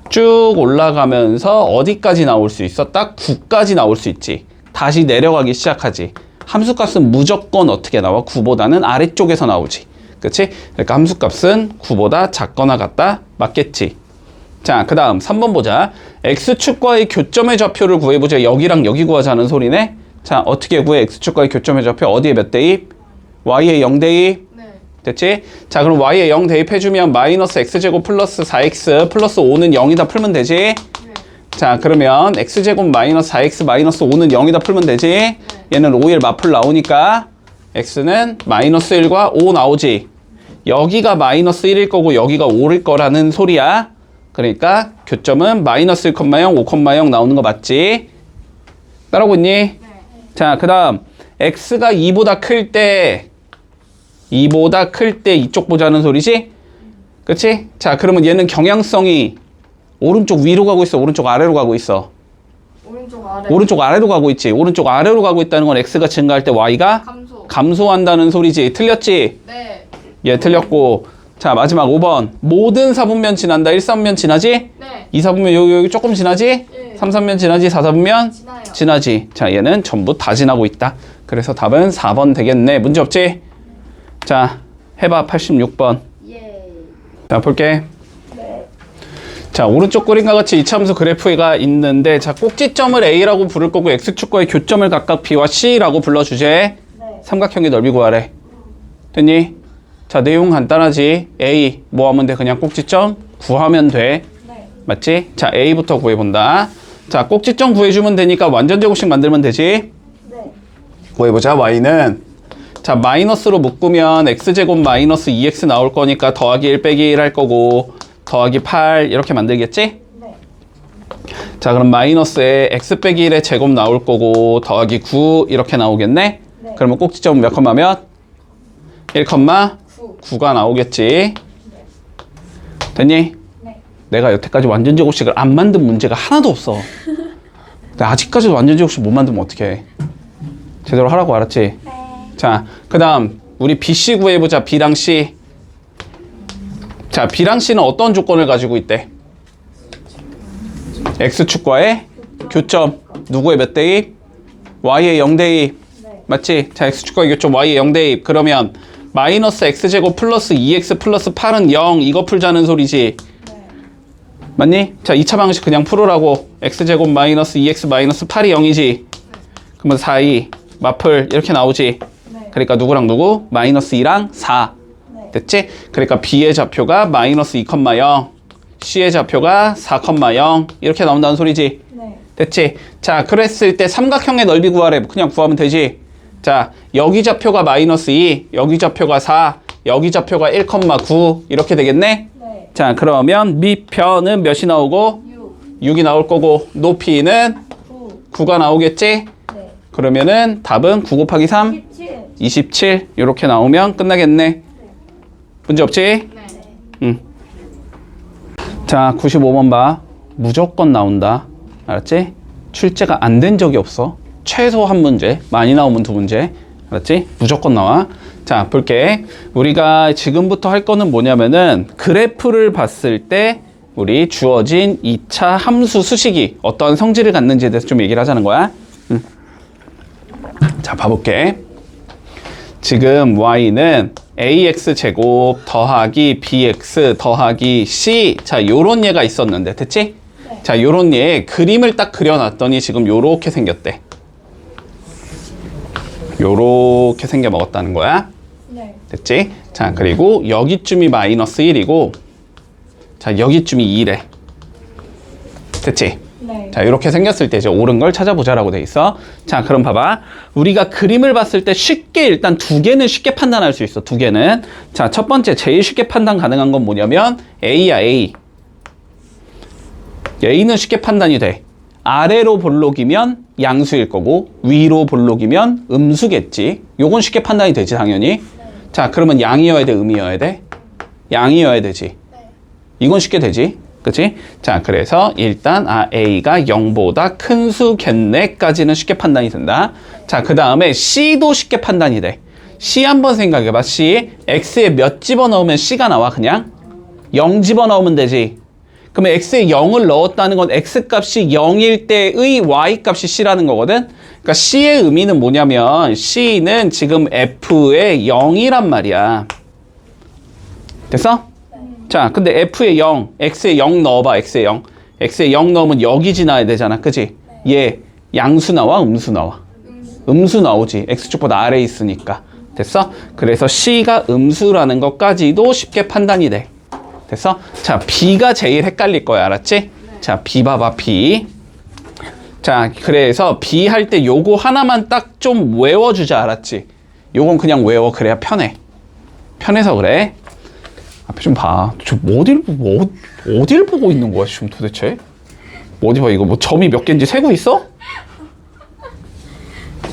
쭉 올라가면서 어디까지 나올 수 있어? 딱 9까지 나올 수 있지. 다시 내려가기 시작하지. 함수값은 무조건 어떻게 나와? 9보다는 아래쪽에서 나오지. 그치? 그러니까 함수값은 9보다 작거나 같다? 맞겠지? 자, 그 다음 3번 보자. x축과의 교점의 좌표를 구해보자. 여기랑 여기 구하자는 소리네. 자, 어떻게 구해? x축과의 교점의 좌표 어디에 몇 대입? y에 0 대입? 네. 됐지? 자, 그럼 y에 0 대입해주면 마이너스 x제곱 플러스 4x 플러스 5는 0이다 풀면 되지? 네. 자, 그러면 x제곱 마이너스 4x 마이너스 5는 0이다 풀면 되지? 얘는 5일 마플 나오니까 x는 마이너스 1과 5 나오지. 여기가 마이너스 1일 거고 여기가 5일 거라는 소리야. 그러니까 교점은 마이너스 1,0, 5,0 나오는 거 맞지? 따라오고 있니? 네. 자, 그 다음 x가 2보다 클 때 이쪽 보자는 소리지? 그치? 자, 그러면 얘는 경향성이 오른쪽 위로 가고 있어? 오른쪽 아래로 가고 있어? 오른쪽 아래 오른쪽 아래로 가고 있지. 오른쪽 아래로 가고 있다는 건 x가 증가할 때 y가 감소한다는 소리지. 틀렸지? 네. 예, 틀렸고. 자, 마지막 5번. 모든 4분면 지난다. 1, 3면 지나지? 네. 2, 4분면 여기 조금 지나지? 예. 3, 3면 지나지? 4, 4분면? 지나요. 지나지. 자, 얘는 전부 다 지나고 있다. 그래서 답은 4번 되겠네. 문제 없지? 자, 해봐. 86번. 예. 자, 볼게. 자, 오른쪽 그림과 같이 이차함수 그래프가 있는데, 자, 꼭지점을 A라고 부를 거고, X축과의 교점을 각각 B와 C라고 불러주제. 네. 삼각형의 넓이 구하래. 됐니? 자, 내용 간단하지. A, 뭐 하면 돼? 그냥 꼭지점 구하면 돼. 네. 맞지? 자, A부터 구해본다. 자, 꼭지점 구해주면 되니까 완전 제곱식 만들면 되지? 네. 구해보자. Y는 자, 마이너스로 묶으면 X제곱 마이너스 2X 나올 거니까 더하기 1 빼기 1 할 거고, 더하기 8 이렇게 만들겠지? 네. 자, 그럼 마이너스에 X 빼기 1의 제곱 나올 거고, 더하기 9 이렇게 나오겠네? 네. 그러면 꼭지점은 몇 컴마 몇? 1,9가 나오겠지? 됐니? 네. 내가 여태까지 완전 제곱식을 안 만든 문제가 하나도 없어. 근데 아직까지도 완전 제곱식 못 만들면 어떡해. 제대로 하라고, 알았지? 네. 자, 그 다음 우리 BC 구해보자. B랑 C. 자, B랑 C는 어떤 조건을 가지고 있대? X축과의 교점. 누구의 몇 대입? Y의 0대입. 네. 맞지? 자, X축과의 교점 Y의 0대입. 그러면 마이너스 X제곱 플러스 2X 플러스 8은 0. 이거 풀자는 소리지. 네. 맞니? 자, 2차 방식 그냥 풀으라고. X제곱 마이너스 2X 마이너스 8이 0이지. 그러면 4, 2 마플 이렇게 나오지. 네. 그러니까 누구랑 누구? 마이너스 2랑 4. 네. 됐지? 그러니까 B의 좌표가 마이너스 2,0, C의 좌표가 4,0 이렇게 나온다는 소리지. 네. 됐지? 자, 그랬을 때 삼각형의 넓이 구하래. 그냥 구하면 되지. 자, 여기 좌표가 마이너스 2, 여기 좌표가 4, 여기 좌표가 1,9 이렇게 되겠네? 네. 자, 그러면 밑편은 몇이 나오고? 6. 6이 나올 거고, 높이는 9. 9가 나오겠지? 네. 그러면은 답은 9 곱하기 3? 17. 27 이렇게 나오면 끝나겠네. 문제 없지? 네. 응. 자, 95번 봐. 무조건 나온다. 알았지? 출제가 안 된 적이 없어. 최소 한 문제, 많이 나오면 두 문제. 알았지? 무조건 나와. 자, 볼게. 우리가 지금부터 할 거는 뭐냐면은 그래프를 봤을 때 우리 주어진 2차 함수 수식이 어떠한 성질을 갖는지에 대해서 좀 얘기를 하자는 거야. 응. 자, 봐볼게. 지금 y는 ax 제곱 더하기 bx 더하기 c, 자, 요런 얘가 있었는데, 됐지? 네. 자, 요런 얘 그림을 딱 그려놨더니 지금 요렇게 생겼대. 요렇게 생겨 먹었다는 거야. 네. 됐지? 자, 그리고 여기쯤이 마이너스 1이고, 자, 여기쯤이 2래. 됐지? 네. 자, 이렇게 생겼을 때 이제 옳은 걸 찾아보자라고 돼 있어. 자, 그럼 봐봐. 우리가 그림을 봤을 때 쉽게 일단 두 개는 쉽게 판단할 수 있어. 두 개는. 자, 첫 번째 제일 쉽게 판단 가능한 건 뭐냐면 A야, A. A는 쉽게 판단이 돼. 아래로 볼록이면 양수일 거고 위로 볼록이면 음수겠지. 요건 쉽게 판단이 되지, 당연히. 자, 그러면 양이어야 돼, 음이어야 돼? 양이어야 되지. 이건 쉽게 되지. 그치? 자, 그래서 일단 A가 0보다 큰 수겠네까지는 쉽게 판단이 된다. 자, 그 다음에 C도 쉽게 판단이 돼. C 한번 생각해봐. C, X에 몇 집어넣으면 C가 나와, 그냥? 0 집어넣으면 되지. 그러면 X에 0을 넣었다는 건 X값이 0일 때의 Y값이 C라는 거거든? 그러니까 C의 의미는 뭐냐면 C는 지금 F의 0이란 말이야. 됐어? 자, 근데 F에 0, X에 0 넣어봐, X에 0. X에 0 넣으면 여기 지나야 되잖아, 그치? 얘 양수 나와, 음수 나와? 음수 나오지. X축보다 아래에 있으니까. 됐어? 그래서 C가 음수라는 것까지도 쉽게 판단이 돼. 됐어? 자, B가 제일 헷갈릴 거야, 알았지? 자, B 봐봐, B. 자, 그래서 B 할 때 요거 하나만 딱 좀 외워주자, 알았지? 요건 그냥 외워, 그래야 편해. 편해서 그래. 앞에 좀 봐. 저 어딜 보고 있는 거야, 지금 도대체? 어디 봐, 이거 뭐 점이 몇 개인지 세고 있어?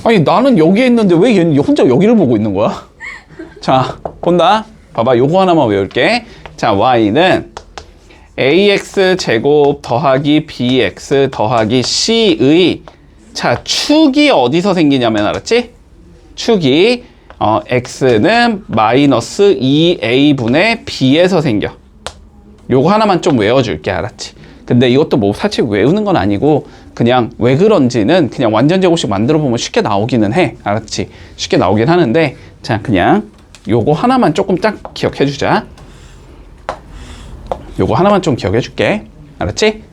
아니, 나는 여기에 있는데 왜 얘는 혼자 여기를 보고 있는 거야? 자, 본다. 봐봐, 요거 하나만 외울게. 자, y는 ax 제곱 더하기 bx 더하기 c의, 자, 축이 어디서 생기냐면, 알았지? 축이 x는 마이너스 2a분의 b에서 생겨. 요거 하나만 좀 외워줄게, 알았지? 근데 이것도 뭐 사실 외우는 건 아니고 그냥 왜 그런지는 그냥 완전 제곱식 만들어 보면 쉽게 나오기는 해, 알았지? 쉽게 나오긴 하는데, 자, 그냥 요거 하나만 조금 딱 기억해 주자. 요거 하나만 좀 기억해 줄게. 알았지?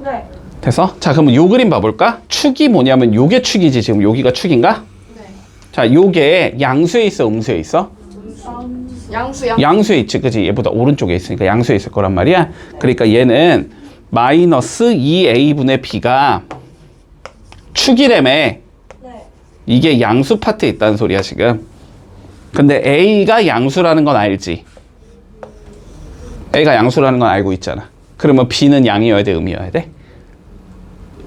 네. 됐어? 자, 그러면 요 그림 봐볼까? 축이 뭐냐면 요게 축이지. 지금 여기가 축인가? 네. 자, 요게 양수에 있어, 음수에 있어? 양수. 양수에 있지, 그지? 얘보다 오른쪽에 있으니까 양수에 있을 거란 말이야. 그러니까 얘는 마이너스 2a분의 b가 축이라며. 네. 이게 양수 파트에 있다는 소리야, 지금. 근데 a가 양수라는 건 알지? a가 양수라는 건 알고 있잖아. 그러면 b는 양이어야 돼, 음이어야 돼?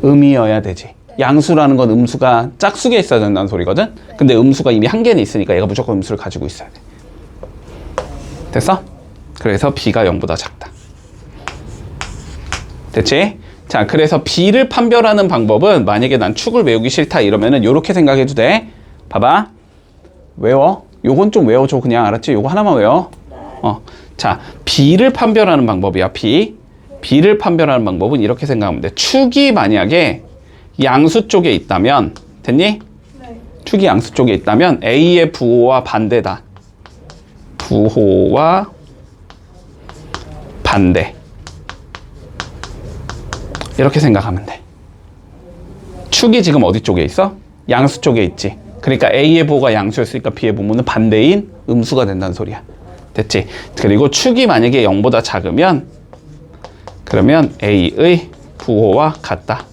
음이어야 되지. 양수라는 건 음수가 짝수에 있어야 된다는 소리거든? 근데 음수가 이미 한 개는 있으니까 얘가 무조건 음수를 가지고 있어야 돼. 됐어? 그래서 b가 0보다 작다. 됐지? 자, 그래서 b를 판별하는 방법은 만약에 난 축을 외우기 싫다 이러면은 요렇게 생각해도 돼. 봐봐. 외워. 요건 좀 외워줘. 그냥 알았지? 요거 하나만 외워. 자, b를 판별하는 방법이야. b를 판별하는 방법은 이렇게 생각하면 돼. 축이 만약에 양수 쪽에 있다면 됐니? 네. 축이 양수 쪽에 있다면 a의 부호와 반대다. 부호와 반대. 이렇게 생각하면 돼. 축이 지금 어디 쪽에 있어? 양수 쪽에 있지. 그러니까 a의 부호가 양수였으니까 b의 부호는 반대인 음수가 된다는 소리야. 됐지? 그리고 축이 만약에 0보다 작으면 그러면 a의 부호와 같다.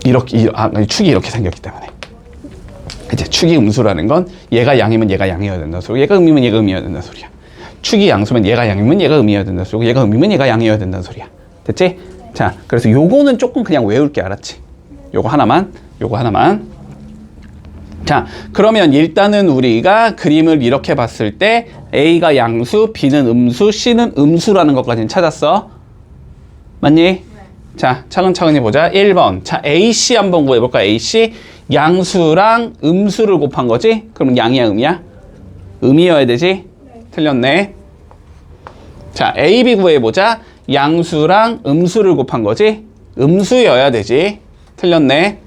이렇게 축이 이렇게 생겼기 때문에 이제 축이 음수라는 건 얘가 양이면 얘가 양이어야 된다는 소리, 얘가 음이면 얘가 음이어야 된다는 소리야. 축이 양수면 얘가 양이면 얘가 음이어야 된다는 소리고 얘가 음이면 얘가 양이어야 된다는 소리야. 됐지? 자, 그래서 요거는 조금 그냥 외울게. 알았지? 요거 하나만. 자, 그러면 일단은 우리가 그림을 이렇게 봤을 때 A가 양수, B는 음수, C는 음수라는 것까지는 찾았어. 맞니? 네. 자, 차근차근히 보자. 1번. 자, AC 한번 구해볼까? AC. 양수랑 음수를 곱한 거지? 그러면 양이야, 음이야? 음이어야 되지? 네. 틀렸네. 자, AB 구해보자. 양수랑 음수를 곱한 거지? 음수여야 되지? 틀렸네.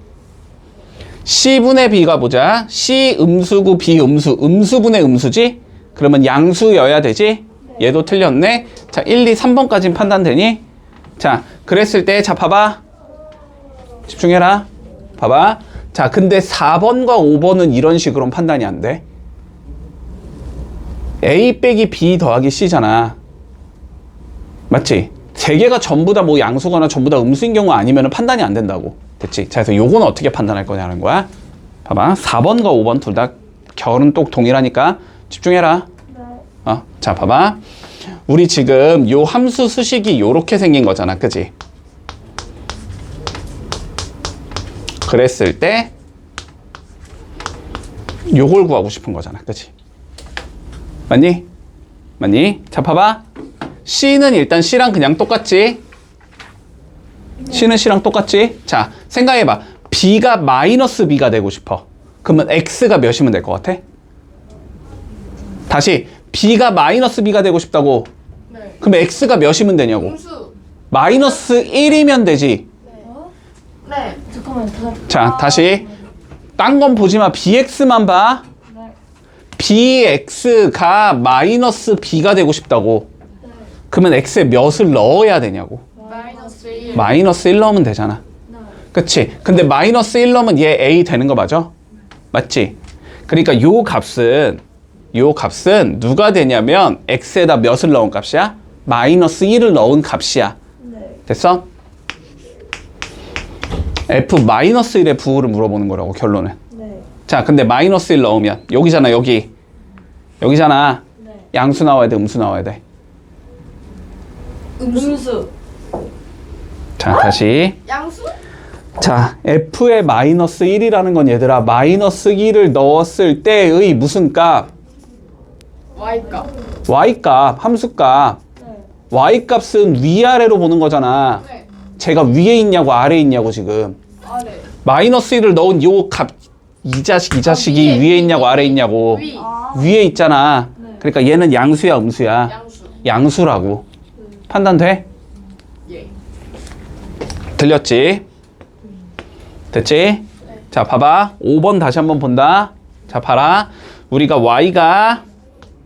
C분의 B가 보자. C 음수고 B 음수. 음수분의 음수지? 그러면 양수여야 되지? 얘도 틀렸네. 자, 1, 2, 3번까지는 판단되니? 자, 그랬을 때, 자, 봐봐. 집중해라. 봐봐. 자, 근데 4번과 5번은 이런 식으로는 판단이 안 돼. A 빼기 B 더하기 C잖아. 맞지? 세 개가 전부 다 뭐 양수거나 전부 다 음수인 경우 아니면 판단이 안 된다고. 됐지? 자, 그래서 요건 어떻게 판단할 거냐는 거야. 봐봐. 4번과 5번 둘 다 결은 똑 동일하니까 집중해라. 네. 자, 봐봐. 우리 지금 요 함수 수식이 요렇게 생긴 거잖아. 그지? 그랬을 때 요걸 구하고 싶은 거잖아. 그지? 맞니? 맞니? 자, 봐봐. C는 일단 C랑 그냥 똑같지? C는 C랑 똑같지? 자, 생각해봐. B가 마이너스 B가 되고 싶어. 그러면 X가 몇이면 될 것 같아? 다시 B가 마이너스 B가 되고 싶다고. 네. 그럼 X가 몇이면 되냐고. 음수. 마이너스 1이면 되지. 네. 잠깐만. 자, 다시. 딴 건 보지 마. BX만 봐. 네. BX가 마이너스 B가 되고 싶다고. 그러면 X에 몇을 넣어야 되냐고. 마이너스 1. 마이너스 1 넣으면 되잖아. 그치? 근데 마이너스 1 넣으면 얘 A 되는 거 맞아? 맞지? 그러니까 요 값은 누가 되냐면 X에다 몇을 넣은 값이야? 마이너스 1을 넣은 값이야. 네. 됐어? F 마이너스 1의 부호를 물어보는 거라고, 결론은. 네. 자, 근데 마이너스 1 넣으면 여기잖아, 여기잖아. 네. 양수 나와야 돼, 음수 나와야 돼. 음수. 자, 다시. 양수? 자, F의 마이너스 1이라는 건 얘들아, 마이너스 1을 넣었을 때의 무슨 값? Y값. Y값, 함수값. 네. Y값은 위아래로 보는 거잖아. 네. 제가 위에 있냐고 아래에 있냐고 지금. 아, 네. 마이너스 1을 넣은 요 값, 이 자식이 위에 있냐고 아래에 있냐고. 위. 위에 있잖아. 네. 그러니까 얘는 양수야, 음수야? 양수. 양수라고. 판단돼? 예. 들렸지? 됐지? 자, 봐봐. 5번 다시 한번 본다. 자, 봐라. 우리가 Y가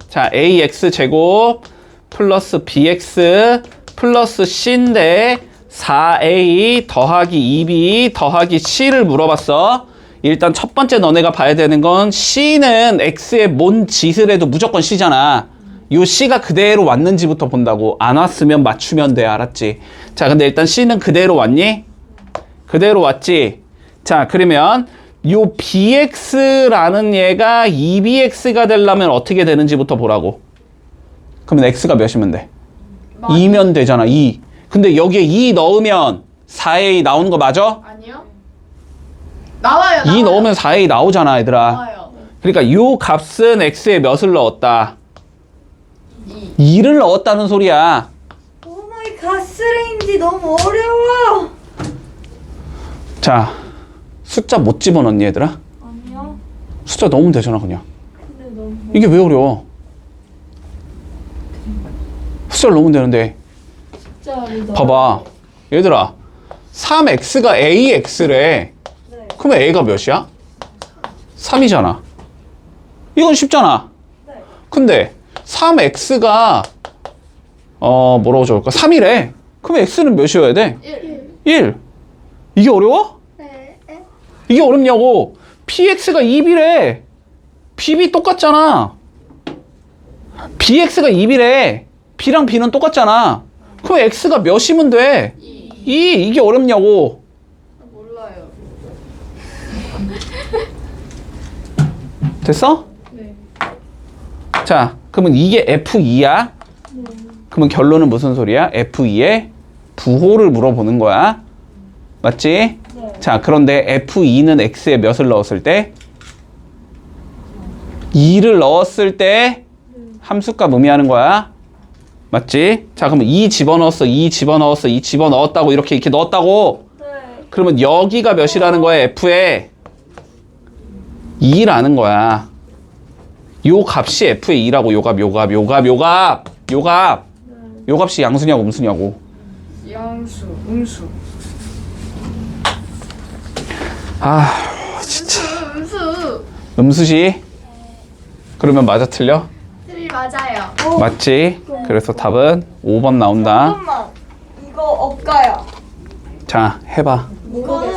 자, ax 제곱 플러스 bx 플러스 c인데 4a 더하기 2b 더하기 c를 물어봤어. 일단 첫 번째 너네가 봐야 되는 건 c는 x의 뭔 짓을 해도 무조건 c잖아. 요 c가 그대로 왔는지부터 본다고. 안 왔으면 맞추면 돼. 알았지? 자, 근데 일단 c는 그대로 왔니? 그대로 왔지? 자, 그러면 요 bx라는 얘가 2bx가 되려면 어떻게 되는지부터 보라고. 그러면 x가 몇이면 돼? 2면 되잖아. 2. 근데 여기에 2 넣으면 4a 나오는 거 맞아? 아니요. 나와요. 2 넣으면 4a 나오잖아, 얘들아. 나와요. 그러니까 요 값은 x에 몇을 넣었다? 2를 넣었다는 소리야. 오마이 가스레인지 너무 어려워. 자, 숫자 못 집어넣니, 얘들아? 아니요. 숫자 넣으면 되잖아, 그냥. 근데 너무 이게 왜 어려워? 숫자를 넣으면 되는데. 진짜로 너무. 봐봐. 얘들아, 3x가 ax래. 네. 그러면 a가 몇이야? 3이잖아. 이건 쉽잖아. 네. 근데 3x가 뭐라고 적을까? 3이래. 그럼 x는 몇이어야 돼? 1. 이게 어려워? 네. 이게 어렵냐고. px가 2b래. pb 똑같잖아. bx가 2b래. b랑 b는 똑같잖아. 그럼 x가 몇이면 돼? 2. 이게 어렵냐고. 몰라요. 됐어? 네. 자, 그러면 이게 F2야? 그러면 결론은 무슨 소리야? F2의 부호를 물어보는 거야. 맞지? 네. 자, 그런데 F2는 X에 몇을 넣었을 때? 2를 넣었을 때 함수값 의미하는 거야. 맞지? 자, 그러면 2 집어넣었어, 2 집어넣었어, 2 집어넣었다고 이렇게 넣었다고. 네. 그러면 여기가 몇이라는 거야? F에 2라는 거야. 요 값이 F의 2라고. 요 값이 양수냐고 음수냐고. 양수, 음수. 아, 진짜. 음수. 음수지? 그러면 맞아 틀려? 맞아요. 맞지? 그래서 답은 5번 나온다. 잠깐만. 이거 엇가요. 자, 해봐. 이거는